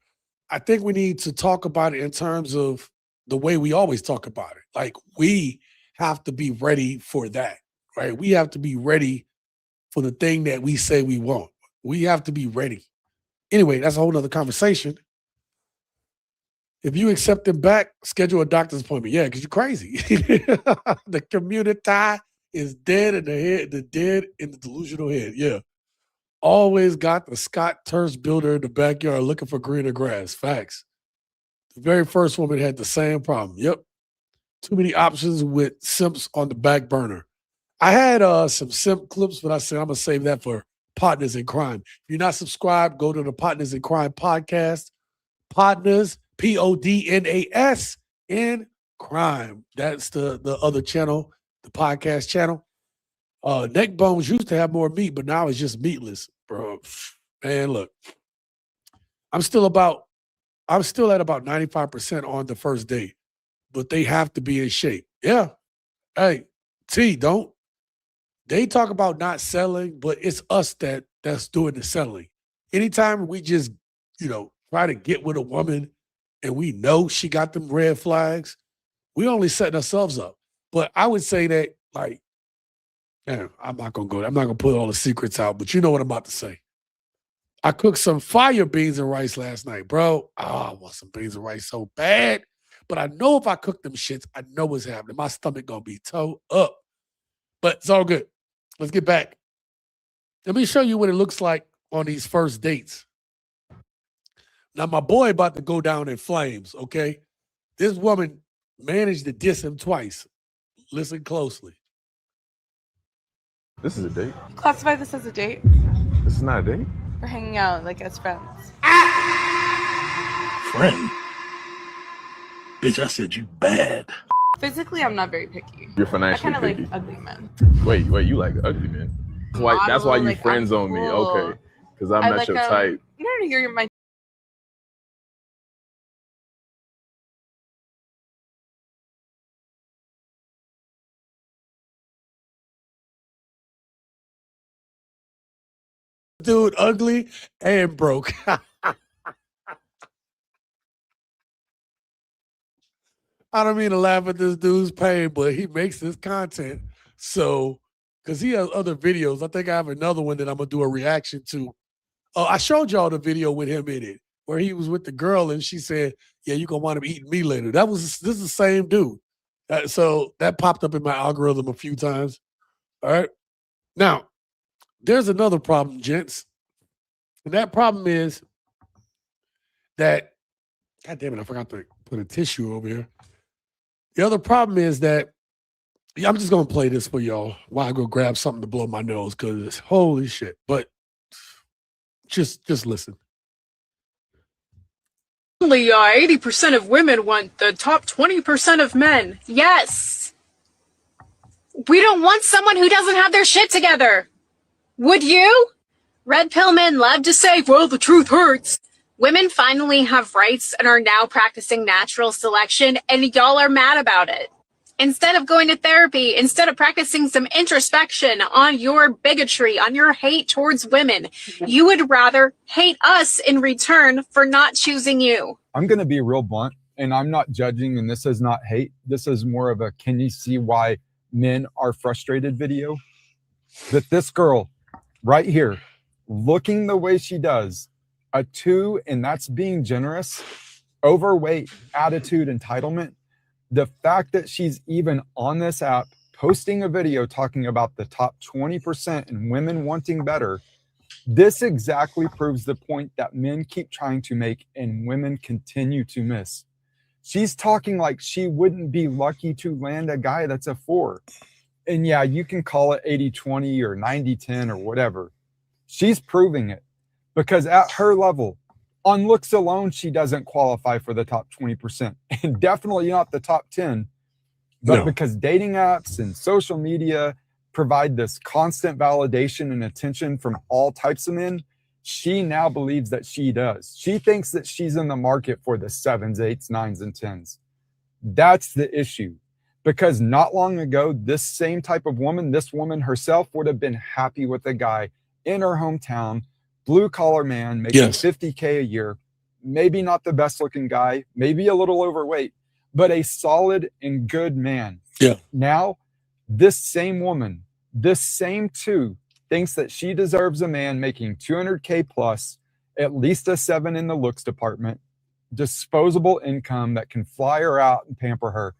I think we need to talk about it in terms of the way we always talk about it. Like, we have to be ready for that, right? We have to be ready for the thing that we say we want. We have to be ready. Anyway, that's a whole nother conversation. If you accept them back, schedule a doctor's appointment. Yeah, because you're crazy. The community is dead in the head, the dead in the delusional head. Yeah. Always got the Scott Turst builder in the backyard looking for greener grass. Facts. The very first woman had the same problem. Yep. Too many options with simps on the back burner. I had some simp clips, but I said I'm going to save that for Partners in Crime. If you're not subscribed, go to the Partners in Crime podcast. Partners, Podnas in Crime. That's the other channel, the podcast channel. Neck bones used to have more meat, but now it's just meatless, bro. Man, look, I'm still at about 95% on the first date, but they have to be in shape. Yeah. Hey, don't. They talk about not selling, but it's us that's doing the selling. Anytime we just, try to get with a woman and we know she got them red flags, we only setting ourselves up. But I would say that, like, I'm not going to go there. I'm not going to put all the secrets out, but you know what I'm about to say. I cooked some fire beans and rice last night, bro. I want some beans and rice so bad. But I know if I cook them shits, I know what's happening. My stomach going to be toe up. But it's all good. Let's get back. Let me show you what it looks like on these first dates. Now, my boy about to go down in flames, okay? This woman managed to diss him twice. Listen closely. This is a date. Classify this as a date. This is not a date. We're hanging out like as friends. Friend? Bitch, I said you bad. Physically, I'm not very picky. You're financially I kind of picky. like ugly men. Wait, you like ugly men? That's why you like, friends on me. cool. Okay. Because I'm not like your type. No, you're my. Dude, ugly and broke. I don't mean to laugh at this dude's pain, but he makes this content. So, because he has other videos. I think I have another one that I'm going to do a reaction to. I showed y'all the video with him in it, where he was with the girl and she said, yeah, you're going to wind up eating me later. This is the same dude. So that popped up in my algorithm a few times. All right. Now, there's another problem, gents. And that problem is that, God damn it, I forgot to put a tissue over here. The other problem is that, I'm just going to play this for y'all while I go grab something to blow my nose, because holy shit. But just listen. Only 80% of women want the top 20% of men. Yes. We don't want someone who doesn't have their shit together. Would you? Red pill men love to say, well, the truth hurts. Women finally have rights and are now practicing natural selection, and y'all are mad about it. Instead of going to therapy, instead of practicing some introspection on your bigotry, on your hate towards women, you would rather hate us in return for not choosing you. I'm going to be real blunt, and I'm not judging, and this is not hate. This is more of a, can you see why men are frustrated video? That this girl right here, looking the way she does, a 2, and that's being generous, overweight, attitude, entitlement. The fact that she's even on this app posting a video talking about the top 20% and women wanting better, this exactly proves the point that men keep trying to make and women continue to miss. She's talking like she wouldn't be lucky to land a guy that's a 4. And yeah, you can call it 80-20 or 90-10 or whatever. She's proving it because at her level, on looks alone, she doesn't qualify for the top 20% and definitely not the top 10. But no. Because dating apps and social media provide this constant validation and attention from all types of men, she now believes that she does. She thinks that she's in the market for the 7s, 8s, 9s, and 10s. That's the issue. Because not long ago, this same type of woman, this woman herself, would have been happy with a guy in her hometown, blue-collar man, making $50K a year, maybe not the best-looking guy, maybe a little overweight, but a solid and good man. Yeah. Now, this same woman, this same 2, thinks that she deserves a man making $200K plus, at least a 7 in the looks department, disposable income that can fly her out and pamper her.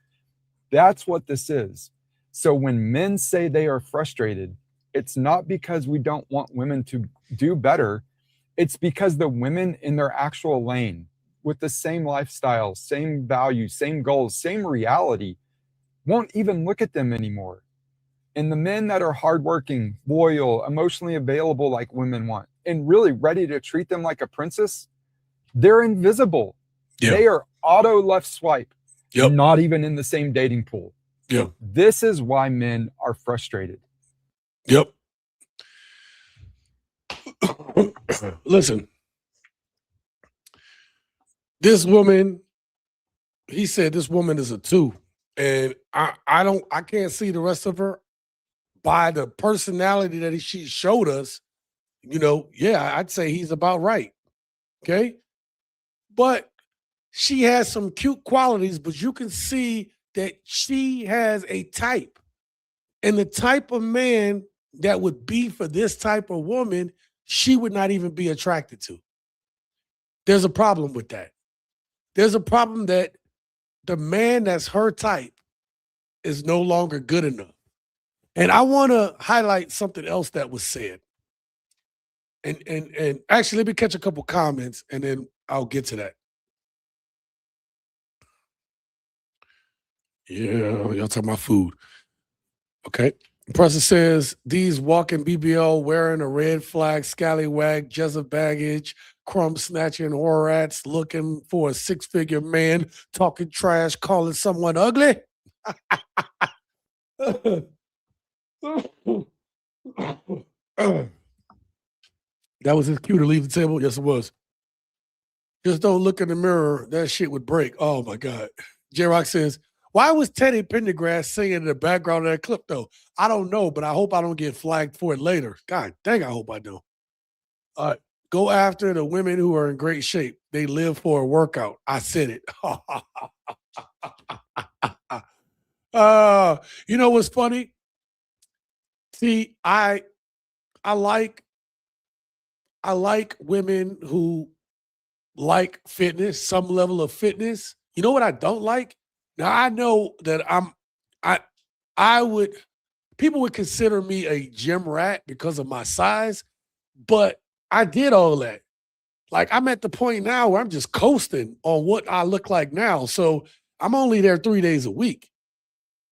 That's what this is. So when men say they are frustrated, it's not because we don't want women to do better. It's because the women in their actual lane with the same lifestyle, same values, same goals, same reality won't even look at them anymore. And the men that are hardworking, loyal, emotionally available like women want, and really ready to treat them like a princess, they're invisible. Yeah. They are auto left swipe, not even in the same dating pool. Yeah. This is why men are frustrated. Yep. Listen, this woman, he said this woman is a 2. And I can't see the rest of her by the personality that she showed us. You know, yeah, I'd say he's about right. Okay. But she has some cute qualities, but you can see that she has a type. And the type of man that would be for this type of woman, she would not even be attracted to. There's a problem with that. There's a problem that the man that's her type is no longer good enough. And I want to highlight something else that was said. And actually, let me catch a couple comments and then I'll get to that. Yeah, y'all talking about food. Okay. The person says, these walking BBL wearing a red flag, scallywag, Jezza baggage, crumb snatching rats looking for a 6-figure man, talking trash, calling someone ugly. That was his cue to leave the table? Yes, it was. Just don't look in the mirror. That shit would break. Oh, my God. J-Rock says, why was Teddy Pendergrass singing in the background of that clip, though? I don't know, but I hope I don't get flagged for it later. God dang, I hope I don't. Go after the women who are in great shape. They live for a workout. I said it. You know what's funny? See, I like women who like fitness, some level of fitness. You know what I don't like? Now I know that people would consider me a gym rat because of my size, but I did all that. Like I'm at the point now where I'm just coasting on what I look like now. So I'm only there 3 days a week.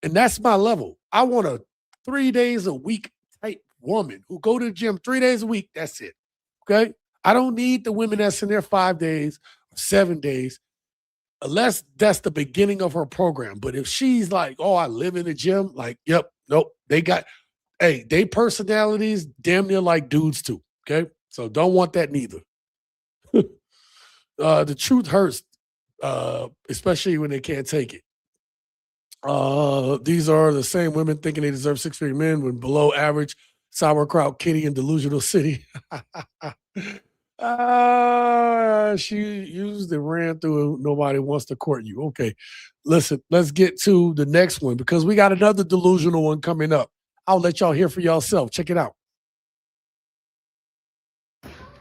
And that's my level. I want a 3 days a week type woman who go to the gym 3 days a week. That's it. Okay. I don't need the women that's in there 5 days or 7 days. unless that's the beginning of her program. But if she's like, oh, I live in the gym, like, yep, nope, they personalities damn near like dudes too. Okay. So don't want that neither. The truth hurts, especially when they can't take it. These are the same women thinking they deserve six-figure men when below average, sauerkraut kitty and delusional city. She used and ran through. Nobody wants to court you. Okay, listen, let's get to the next one because we got another delusional one coming up. I'll let y'all hear for yourself. Check it out.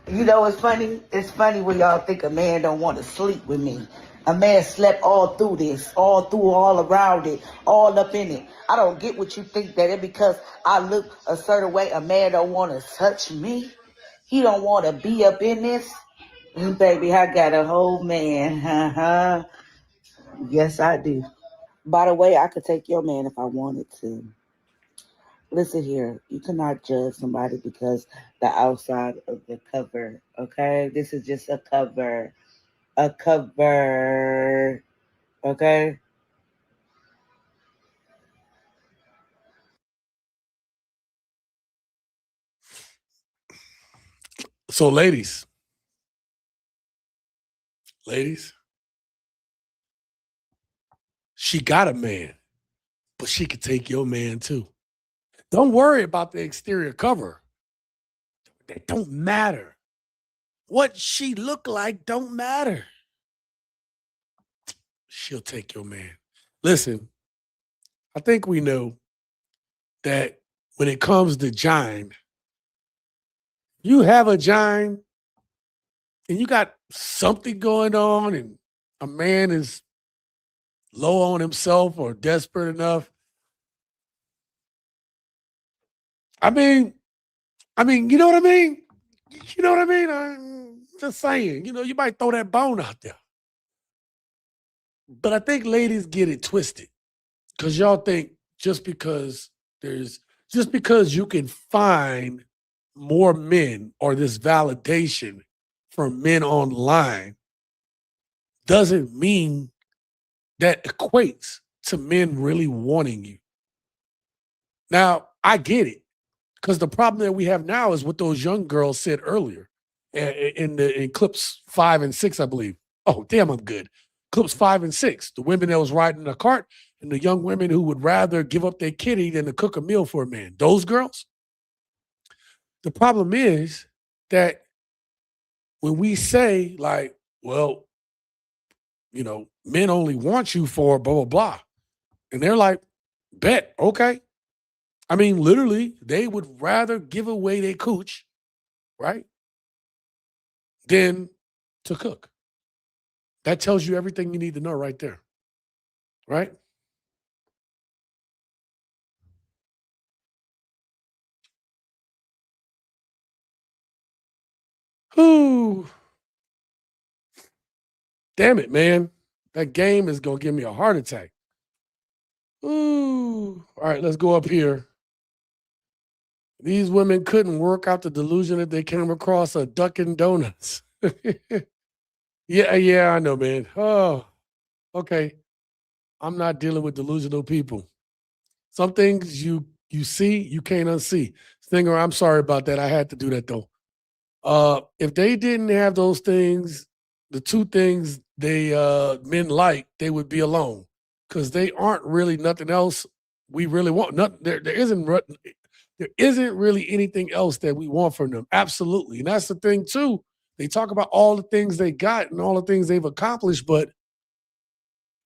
You know what's funny? It's funny when y'all think a man don't want to sleep with me. A man slept all through this, all around it, all up in it. I don't get what you think that it because I look a certain way, a man don't want to touch me. He don't want to be up in this. Baby, I got a whole man. Yes, I do. By the way, I could take your man if I wanted to. Listen here, you cannot judge somebody because the outside of the cover, okay? This is just a cover. A cover, okay? So, ladies, she got a man, but she could take your man too. Don't worry about the exterior cover. That don't matter. What she look like don't matter. She'll take your man. Listen, I think we know that when it comes to Jine, you have a Jine and you got something going on and a man is low on himself or desperate enough. I mean, you know what I mean? You know what I mean? I'm just saying, you might throw that bone out there. But I think ladies get it twisted because y'all think just because you can find more men or this validation from men online doesn't mean that equates to men really wanting you. Now, I get it because the problem that we have now is what those young girls said earlier in clips 5 and 6, I believe. Oh, damn, I'm good. Clips 5 and 6, the women that was riding in a cart and the young women who would rather give up their kitty than to cook a meal for a man. Those girls. The problem is that when we say like, well, men only want you for blah, blah, blah. And they're like, bet, okay. I mean, literally, they would rather give away their cooch, right, than to cook. That tells you everything you need to know right there, right? Ooh. Damn it, man. That game is going to give me a heart attack. Ooh. All right, let's go up here. These women couldn't work out the delusion if they came across a Dunkin' Donuts. Yeah, I know, man. Oh, okay. I'm not dealing with delusional people. Some things you see, you can't unsee. Stinger, I'm sorry about that. I had to do that though. If they didn't have those things, the two things they men like, they would be alone because they aren't really nothing else we really want. There isn't really anything else that we want from them. Absolutely, and that's the thing too. They talk about all the things they got and all the things they've accomplished, but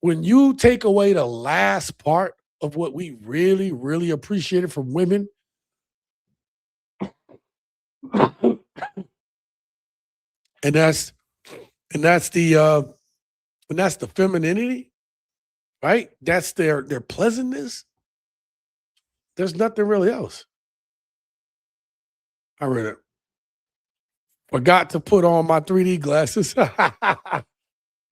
when you take away the last part of what we really, really appreciated from women, and that's the femininity, right? That's their pleasantness. There's nothing really else. I read it. Forgot to put on my 3D glasses. The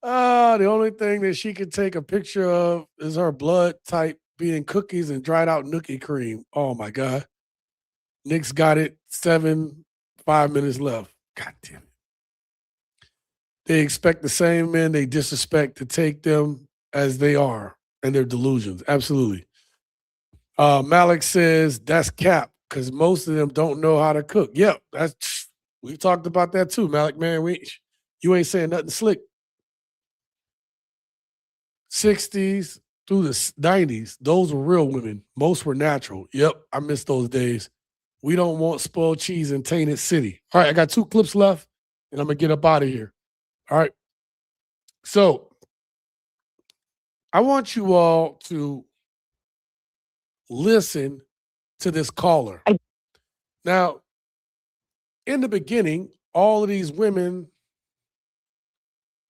only thing that she could take a picture of is her blood type being cookies and dried out nookie cream. Oh my God. Nick's got it. 5 minutes left. God damn it. They expect the same men they disrespect to take them as they are and their delusions. Absolutely. Malik says that's cap because most of them don't know how to cook. Yep, we talked about that too, Malik. Man, you ain't saying nothing slick. 60s through the 90s, those were real women. Most were natural. Yep, I miss those days. We don't want spoiled cheese in tainted city. All right, I got 2 clips left, and I'm gonna get up out of here. All right. So I want you all to listen to this caller. Now, in the beginning, all of these women.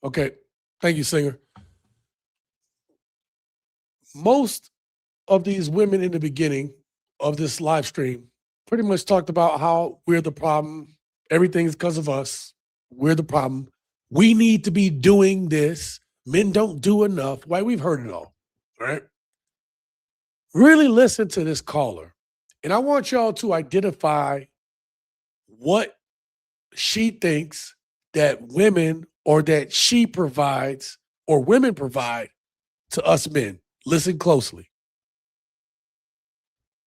Okay, thank you, singer. Most of these women in the beginning of this live stream pretty much talked about how we're the problem. Everything's because of us. We're the problem. We need to be doing this. Men don't do enough. Why? We've heard it all, right? Really listen to this caller. And I want y'all to identify what she thinks that women or that she provides or women provide to us men. Listen closely.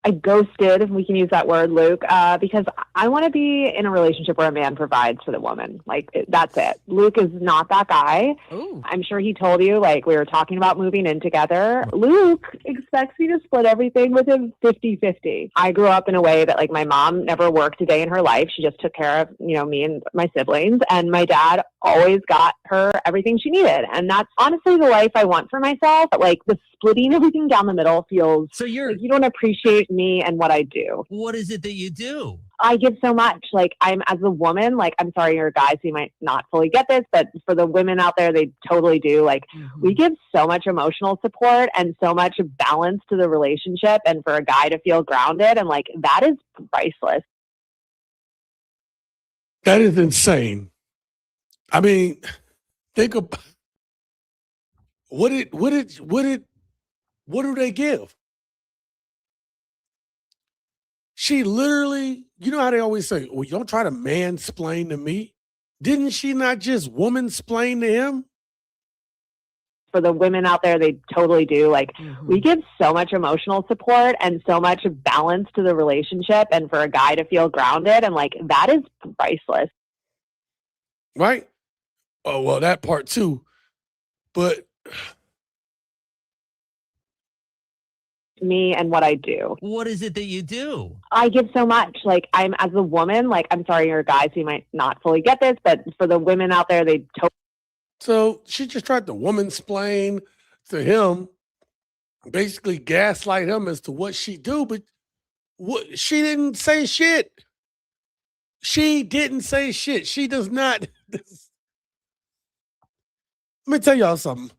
I ghosted, if we can use that word, Luke, because I want to be in a relationship where a man provides for the woman. Like, that's it. Luke is not that guy. Ooh. I'm sure he told you, like, we were talking about moving in together. Luke expects me to split everything with him 50-50. I grew up in a way that, like, my mom never worked a day in her life. She just took care of, me and my siblings. And my dad always got her everything she needed. And that's honestly the life I want for myself. But, like, the splitting everything down the middle feels like you don't appreciate me and what I do. What is it that you do? I give so much. Like, I'm, as a woman, like, I'm sorry, you're guys who might not fully get this, but for the women out there, they totally do. Like, we give so much emotional support and so much balance to the relationship, and for a guy to feel grounded, and like, that is priceless. That is insane. I mean, think about what do they give? She literally, you know how they always say, well, you don't try to mansplain to me. Didn't she not just woman-splain to him? For the women out there, they totally do. Like, we give so much emotional support and so much balance to the relationship, and for a guy to feel grounded, and like, that is priceless. Right? Oh, well, that part too. But me and what I do. What is it that you do? I give so much. Like, I'm, as a woman, like, I'm sorry, you're guys who might not fully get this, but for the women out there, they totally. So she just tried to woman-splain to him, basically gaslight him as to what she do, but she didn't say shit. She didn't say shit. She does not. Let me tell y'all something.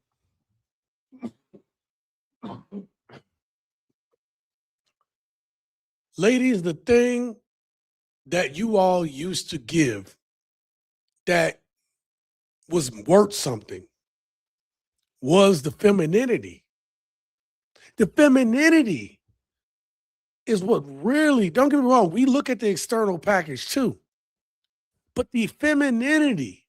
Ladies, the thing that you all used to give that was worth something was the femininity. The femininity is what really, don't get me wrong, we look at the external package too. But the femininity,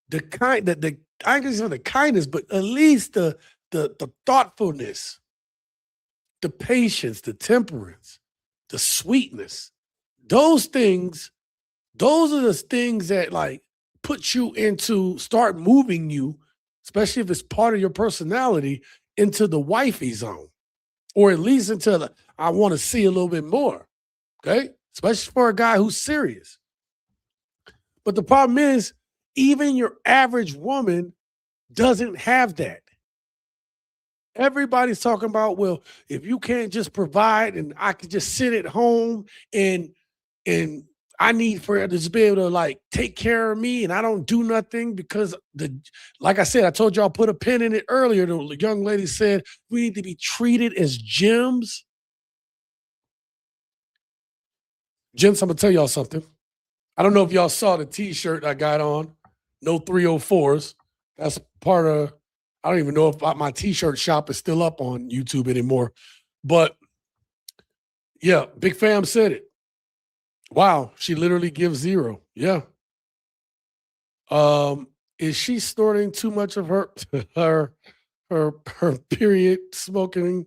the kind that the I can say the kindness, but at least the thoughtfulness, the patience, the temperance, the sweetness, those things, those are the things that like put you into, start moving you, especially if it's part of your personality, into the wifey zone, or at least into the, I want to see a little bit more, okay? Especially for a guy who's serious. But the problem is, even your average woman doesn't have that. Everybody's talking about, well, if you can't just provide and I can just sit at home and I need for her to just be able to like take care of me and I don't do nothing because like I said, I told y'all put a pin in it earlier. The young lady said we need to be treated as gems. Gents, I'm gonna tell y'all something. I don't know if y'all saw the t-shirt I got on, no 304s. That's part of, I don't even know if my t-shirt shop is still up on YouTube anymore. But yeah, Big Fam said it. Wow, she literally gives 0. Yeah. is she snorting too much of her her her period smoking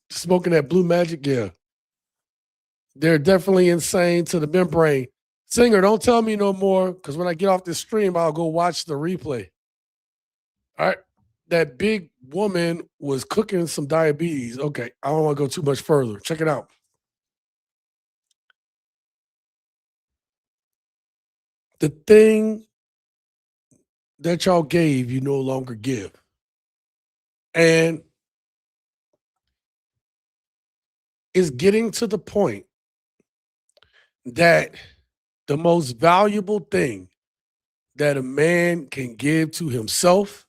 smoking that blue magic? Yeah. They're definitely insane to the membrane. Singer, don't tell me no more, because when I get off this stream, I'll go watch the replay. All right. That big woman was cooking some diabetes. Okay. I don't want to go too much further. Check it out. The thing that y'all gave, you no longer give. And it's getting to the point that the most valuable thing that a man can give to himself,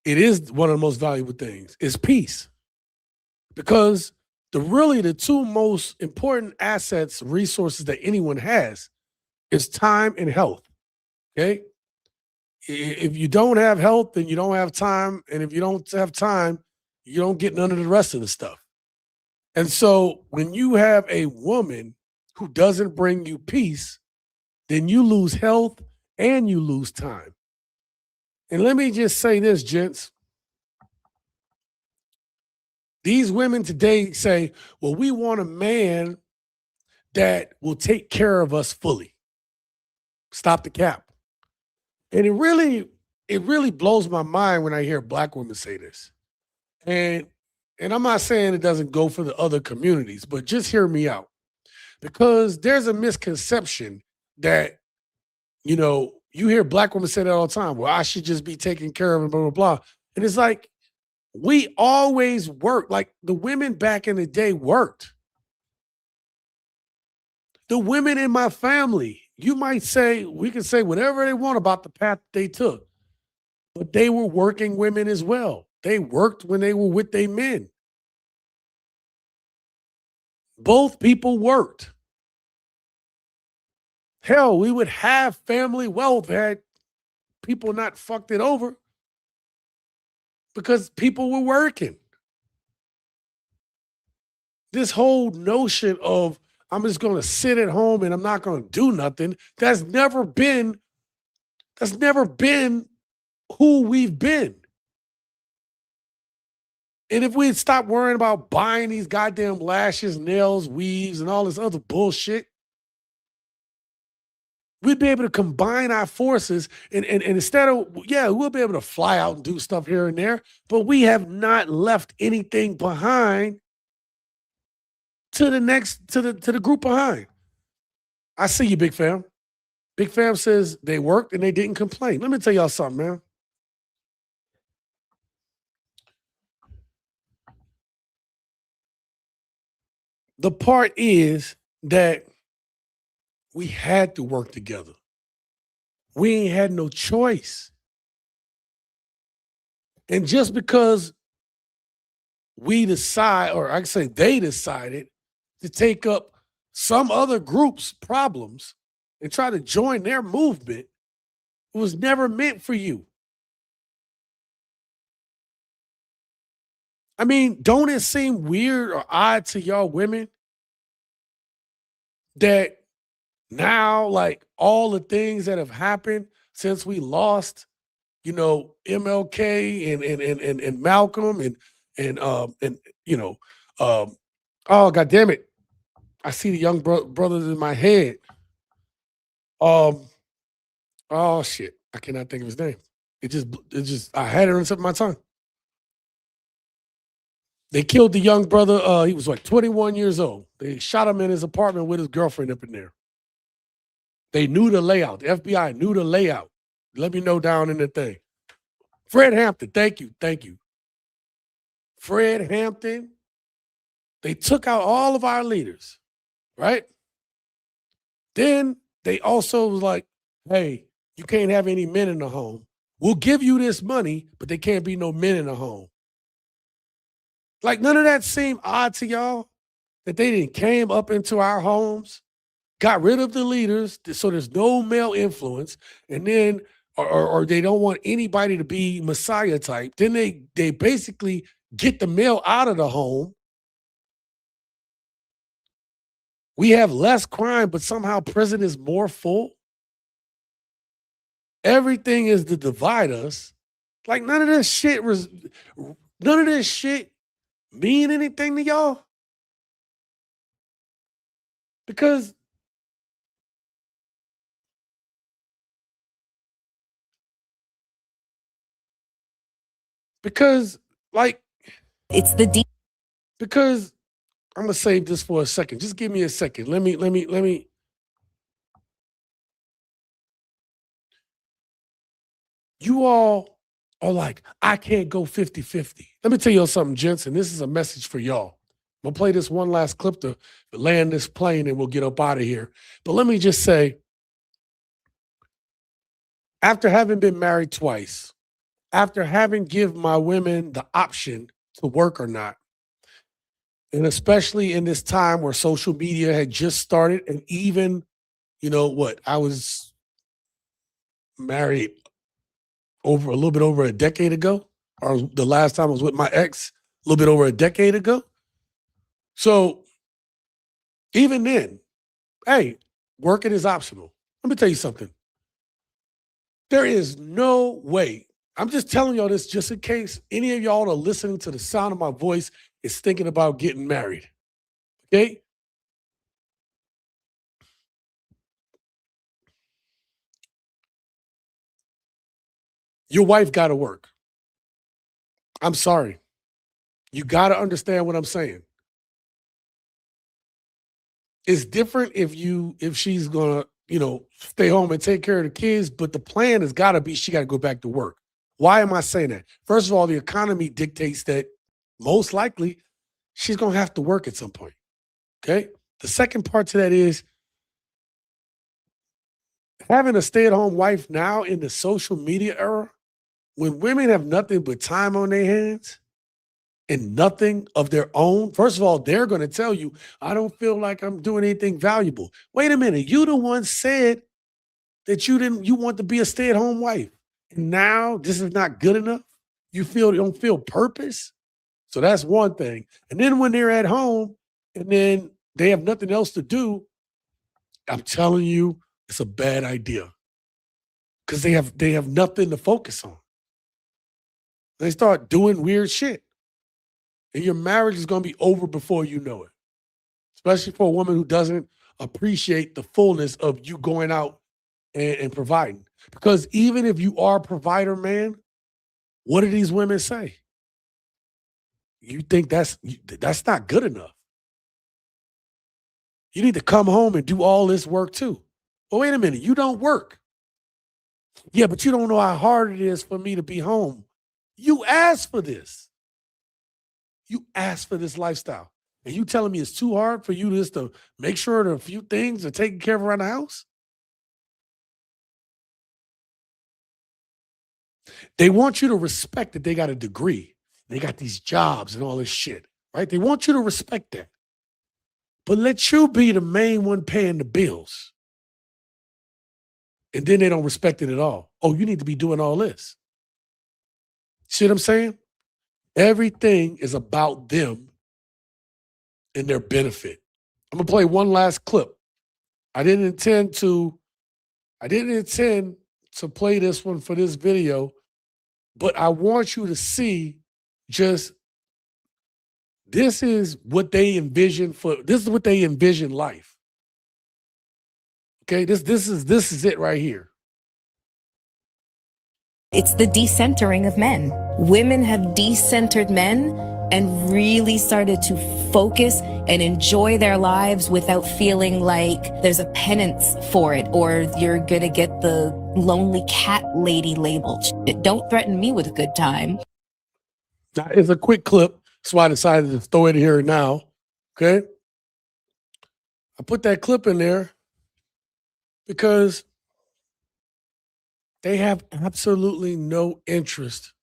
it is one of the most valuable things, is peace. Because the two most important assets, resources that anyone has is time and health. Okay? If you don't have health, then you don't have time. And if you don't have time, you don't get none of the rest of the stuff. And so when you have a woman who doesn't bring you peace, then you lose health and you lose time. And let me just say this, gents. These women today say, well, we want a man that will take care of us fully. Stop the cap. And it really blows my mind when I hear black women say this. And I'm not saying it doesn't go for the other communities, but just hear me out. Because there's a misconception that, you hear black women say that all the time. Well, I should just be taken care of and blah, blah, blah. And it's like, we always work. Like the women back in the day worked. The women in my family, you might say, we can say whatever they want about the path they took, but they were working women as well. They worked when they were with their men. Both people worked. Hell, we would have family wealth had people not fucked it over because people were working. This whole notion of I'm just going to sit at home and I'm not going to do nothing, that's never been who we've been. And if we'd stop worrying about buying these goddamn lashes, nails, weaves, and all this other bullshit, we'd be able to combine our forces and instead of, we'll be able to fly out and do stuff here and there, but we have not left anything behind to the group behind. I see you, Big Fam. Big Fam says they worked and they didn't complain. Let me tell y'all something, man. The part is that we had to work together. We ain't had no choice. And just because we decide, or I can say they decided to take up some other group's problems and try to join their movement, it was never meant for you. I mean, don't it seem weird or odd to y'all women that now, like all the things that have happened since we lost, MLK and Malcolm oh God damn it, I see the young brothers in my head. Oh shit, I cannot think of his name. It just I had it on the tip of my tongue. They killed the young brother. He was like 21 years old. They shot him in his apartment with his girlfriend up in there. They knew the layout. The FBI knew the layout. Let me know down in the thing. Fred Hampton, thank you. Fred Hampton. They took out all of our leaders, right? Then they also was like, hey, you can't have any men in the home. We'll give you this money, but there can't be no men in the home. Like, none of that seemed odd to y'all? That they didn't came up into our homes, got rid of the leaders, so there's no male influence, and then, or they don't want anybody to be Messiah type. Then they basically get the male out of the home. We have less crime, but somehow prison is more full. everything is to divide us. Like none of this shit mean anything to y'all. Because like it's the D. Because I'm gonna save this for a second. Just give me a second. Let me. You all are like, I can't go 50-50. Let me tell y'all something, gents, and this is a message for y'all. I'm gonna play this one last clip to land this plane and we'll get up out of here. But let me just say, after having been married twice, after having give my women the option to work or not, and especially in this time where social media had just started, and even, I was married a little bit over a decade ago, or the last time I was with my ex, a little bit over a decade ago. So even then, hey, working is optional. Let me tell you something. There is no way. I'm just telling y'all this just in case any of y'all are listening to the sound of my voice is thinking about getting married. Okay? Your wife got to work. I'm sorry. You got to understand what I'm saying. It's different if she's gonna, stay home and take care of the kids, but the plan has got to be she got to go back to work. Why am I saying that? First of all, the economy dictates that most likely she's gonna have to work at some point. Okay. The second part to that is having a stay-at-home wife now in the social media era, when women have nothing but time on their hands and nothing of their own. First of all, they're going to tell you, I don't feel like I'm doing anything valuable. Wait a minute. You the one said that you want to be a stay-at-home wife. And now this is not good enough. You don't feel purpose. So that's one thing. And then when they're at home and then they have nothing else to do, I'm telling you, it's a bad idea. Because they have nothing to focus on. They start doing weird shit. And your marriage is going to be over before you know it. Especially for a woman who doesn't appreciate the fullness of you going out and providing. Because even if you are a provider, man, what do these women say? You think that's not good enough. You need to come home and do all this work too. Well, wait a minute. You don't work. Yeah, but you don't know how hard it is for me to be home. You asked for this. You asked for this lifestyle. And you telling me it's too hard for you just to make sure that a few things are taken care of around the house? They want you to respect that they got a degree. They got these jobs and all this shit, right? They want you to respect that. But let you be the main one paying the bills. And then they don't respect it at all. Oh, you need to be doing all this. See what I'm saying? Everything is about them and their benefit. I'm gonna play one last clip. I didn't intend to play this one for this video, but I want you to see just this is what they envision life. Okay, this is it right here. It's the decentering of men. Women have decentered men and really started to focus and enjoy their lives without feeling like there's a penance for it or you're gonna get the lonely cat lady label. Don't threaten me with a good time. Now, it's a quick clip, so I decided to throw it here now. Okay, I put that clip in there because they have absolutely no interest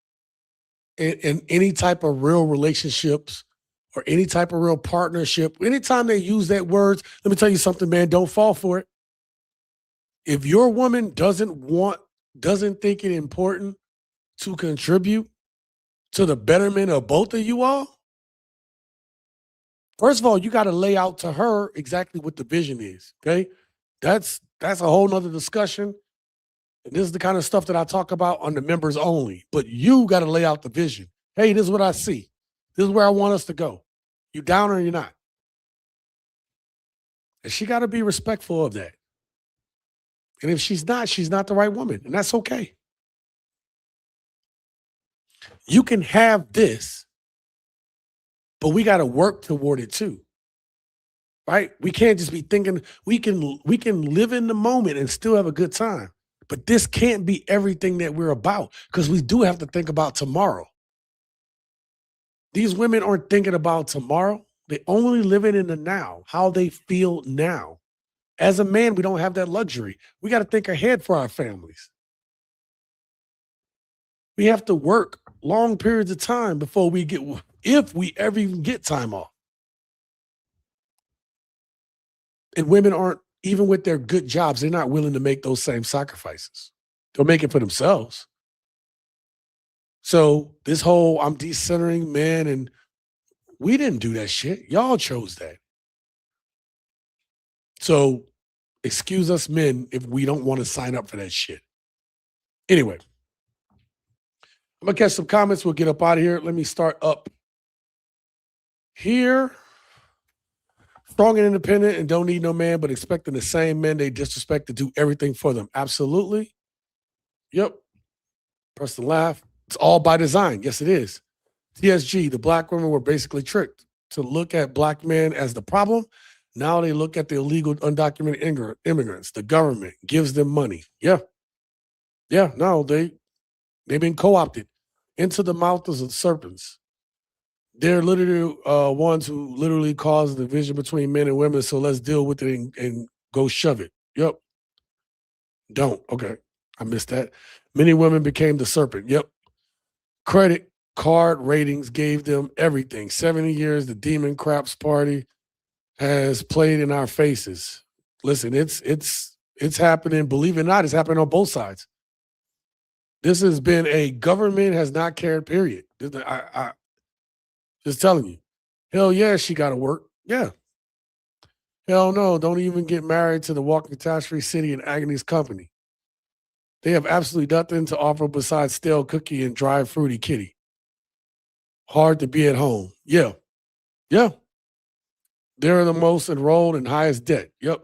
in any type of real relationships or any type of real partnership. Anytime they use that words, let me tell you something, man, don't fall for it. If your woman doesn't think it important to contribute to the betterment of both of you all, first of all, you got to lay out to her exactly what the vision is, okay? That's a whole nother discussion. And this is the kind of stuff that I talk about on the members only. But you got to lay out the vision. Hey, this is what I see. This is where I want us to go. You down or you're not? And she got to be respectful of that. And if she's not the right woman. And that's okay. You can have this, but we got to work toward it too. Right? We can't just be thinking we can live in the moment and still have a good time. But this can't be everything that we're about because we do have to think about tomorrow. These women aren't thinking about tomorrow. They're only living in the now, how they feel now. As a man, we don't have that luxury. We got to think ahead for our families. We have to work long periods of time before we get, if we ever even get time off. And women aren't, even with their good jobs, they're not willing to make those same sacrifices. They'll make it for themselves. So this whole I'm decentering men, and we didn't do that shit. Y'all chose that. So excuse us men if we don't want to sign up for that shit. Anyway, I'm going to catch some comments. We'll get up out of here. Let me start up here. Strong and independent and don't need no man, but expecting the same men they disrespect to do everything for them. Absolutely. Yep. Person laugh. It's all by design. Yes, it is. TSG, the black women were basically tricked to look at black men as the problem. Now they look at the illegal, undocumented immigrants. The government gives them money. Yeah. Yeah, no, they've been co-opted into the mouths of serpents. They're literally ones who literally cause the division between men and women. So let's deal with it and go shove it. Yep. Don't. Okay. I missed that. Many women became the serpent. Yep. Credit card ratings gave them everything. 70 years, the demon craps party has played in our faces. Listen, it's happening. Believe it or not, it's happening on both sides. This has been a government has not cared, period. I just telling you. Hell yeah, she got to work. Yeah. Hell no, don't even get married to the walking catastrophe city and agony's company. They have absolutely nothing to offer besides stale cookie and dry fruity kitty. Hard to be at home. Yeah. Yeah. They're the most enrolled and highest debt. Yep.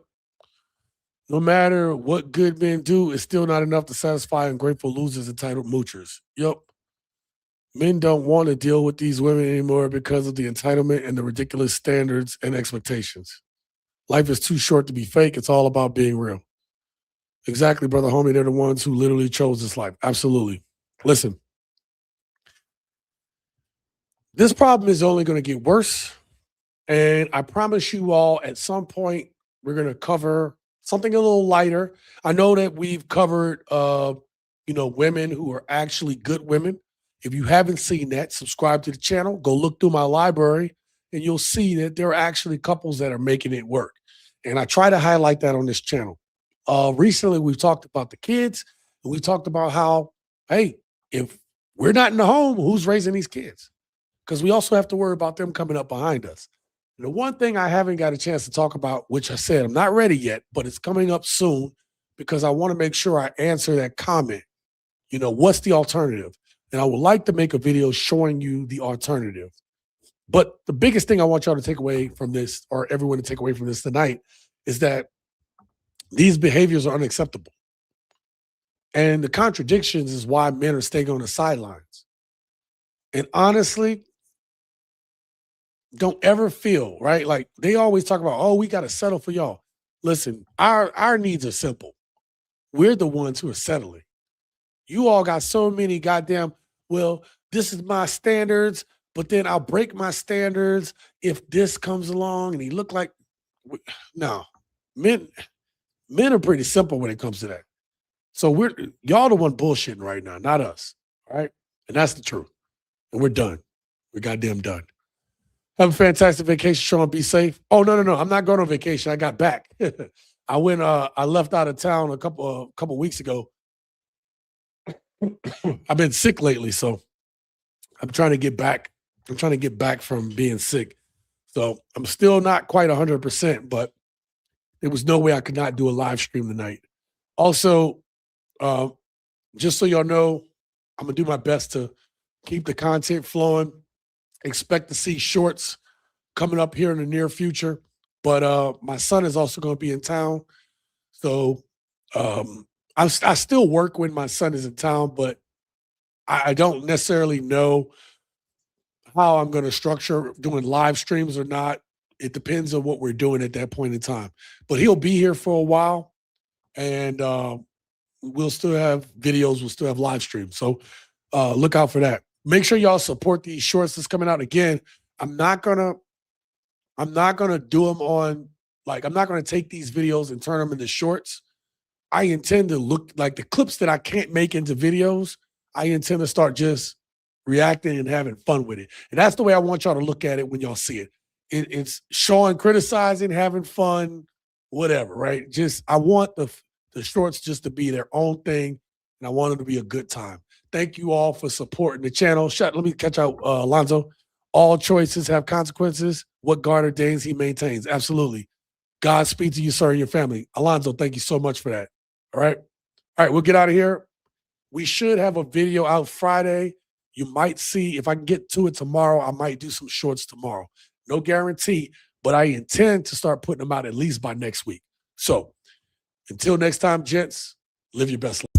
No matter what good men do, it's still not enough to satisfy ungrateful losers, entitled moochers. Yep. Men don't want to deal with these women anymore because of the entitlement and the ridiculous standards and expectations. Life is too short to be fake. It's all about being real. Exactly, brother homie. They're the ones who literally chose this life. Absolutely. Listen, this problem is only going to get worse. And I promise you all at some point, we're going to cover something a little lighter. I know that we've covered, women who are actually good women. If you haven't seen that, subscribe to the channel. Go look through my library, and you'll see that there are actually couples that are making it work. And I try to highlight that on this channel. Recently, we've talked about the kids, and we talked about how, hey, if we're not in the home, who's raising these kids? Because we also have to worry about them coming up behind us. And the one thing I haven't got a chance to talk about, which I said I'm not ready yet, but it's coming up soon because I want to make sure I answer that comment. What's the alternative? And I would like to make a video showing you the alternative. But the biggest thing I want y'all to take away from this, or everyone to take away from this tonight, is that these behaviors are unacceptable. And the contradictions is why men are staying on the sidelines. And honestly, don't ever feel, right? Like they always talk about, oh, we got to settle for y'all. Listen, our needs are simple. We're the ones who are settling. You all got so many goddamn, well, this is my standards, but then I'll break my standards if this comes along and he look like, no, men are pretty simple when it comes to that. So y'all the one bullshitting right now, not us, all right? And that's the truth. And we're done. We're goddamn done. Have a fantastic vacation, Shaun. Be safe. Oh, no. I'm not going on vacation. I got back. I left out of town a couple weeks ago. I've been sick lately, so I'm trying to get back. I'm trying to get back from being sick. So I'm still not quite 100%, but there was no way I could not do a live stream tonight. Also, Just so y'all know, I'm gonna do my best to keep the content flowing. Expect to see shorts coming up here in the near future. But my son is also going to be in town, so I still work when my son is in town, but I don't necessarily know how I'm going to structure doing live streams or not. It depends on what we're doing at that point in time. But he'll be here for a while, and we'll still have videos. We'll still have live streams. So look out for that. Make sure y'all support these shorts that's coming out. Again, I'm not gonna do them on, like, I'm not gonna take these videos and turn them into shorts. I intend to look like the clips that I can't make into videos. I intend to start just reacting and having fun with it. And that's the way I want y'all to look at it when y'all see it. It's Shaun criticizing, having fun, whatever, right? Just, I want the shorts just to be their own thing, and I want it to be a good time. Thank you all for supporting the channel. Let me catch out Alonzo. All choices have consequences. What God ordains, he maintains. Absolutely. Godspeed to you, sir, and your family. Alonzo, thank you so much for that. All right. All right, we'll get out of here. We should have a video out Friday. You might see, if I can get to it tomorrow, I might do some shorts tomorrow. No guarantee, but I intend to start putting them out at least by next week. So until next time, gents, live your best life.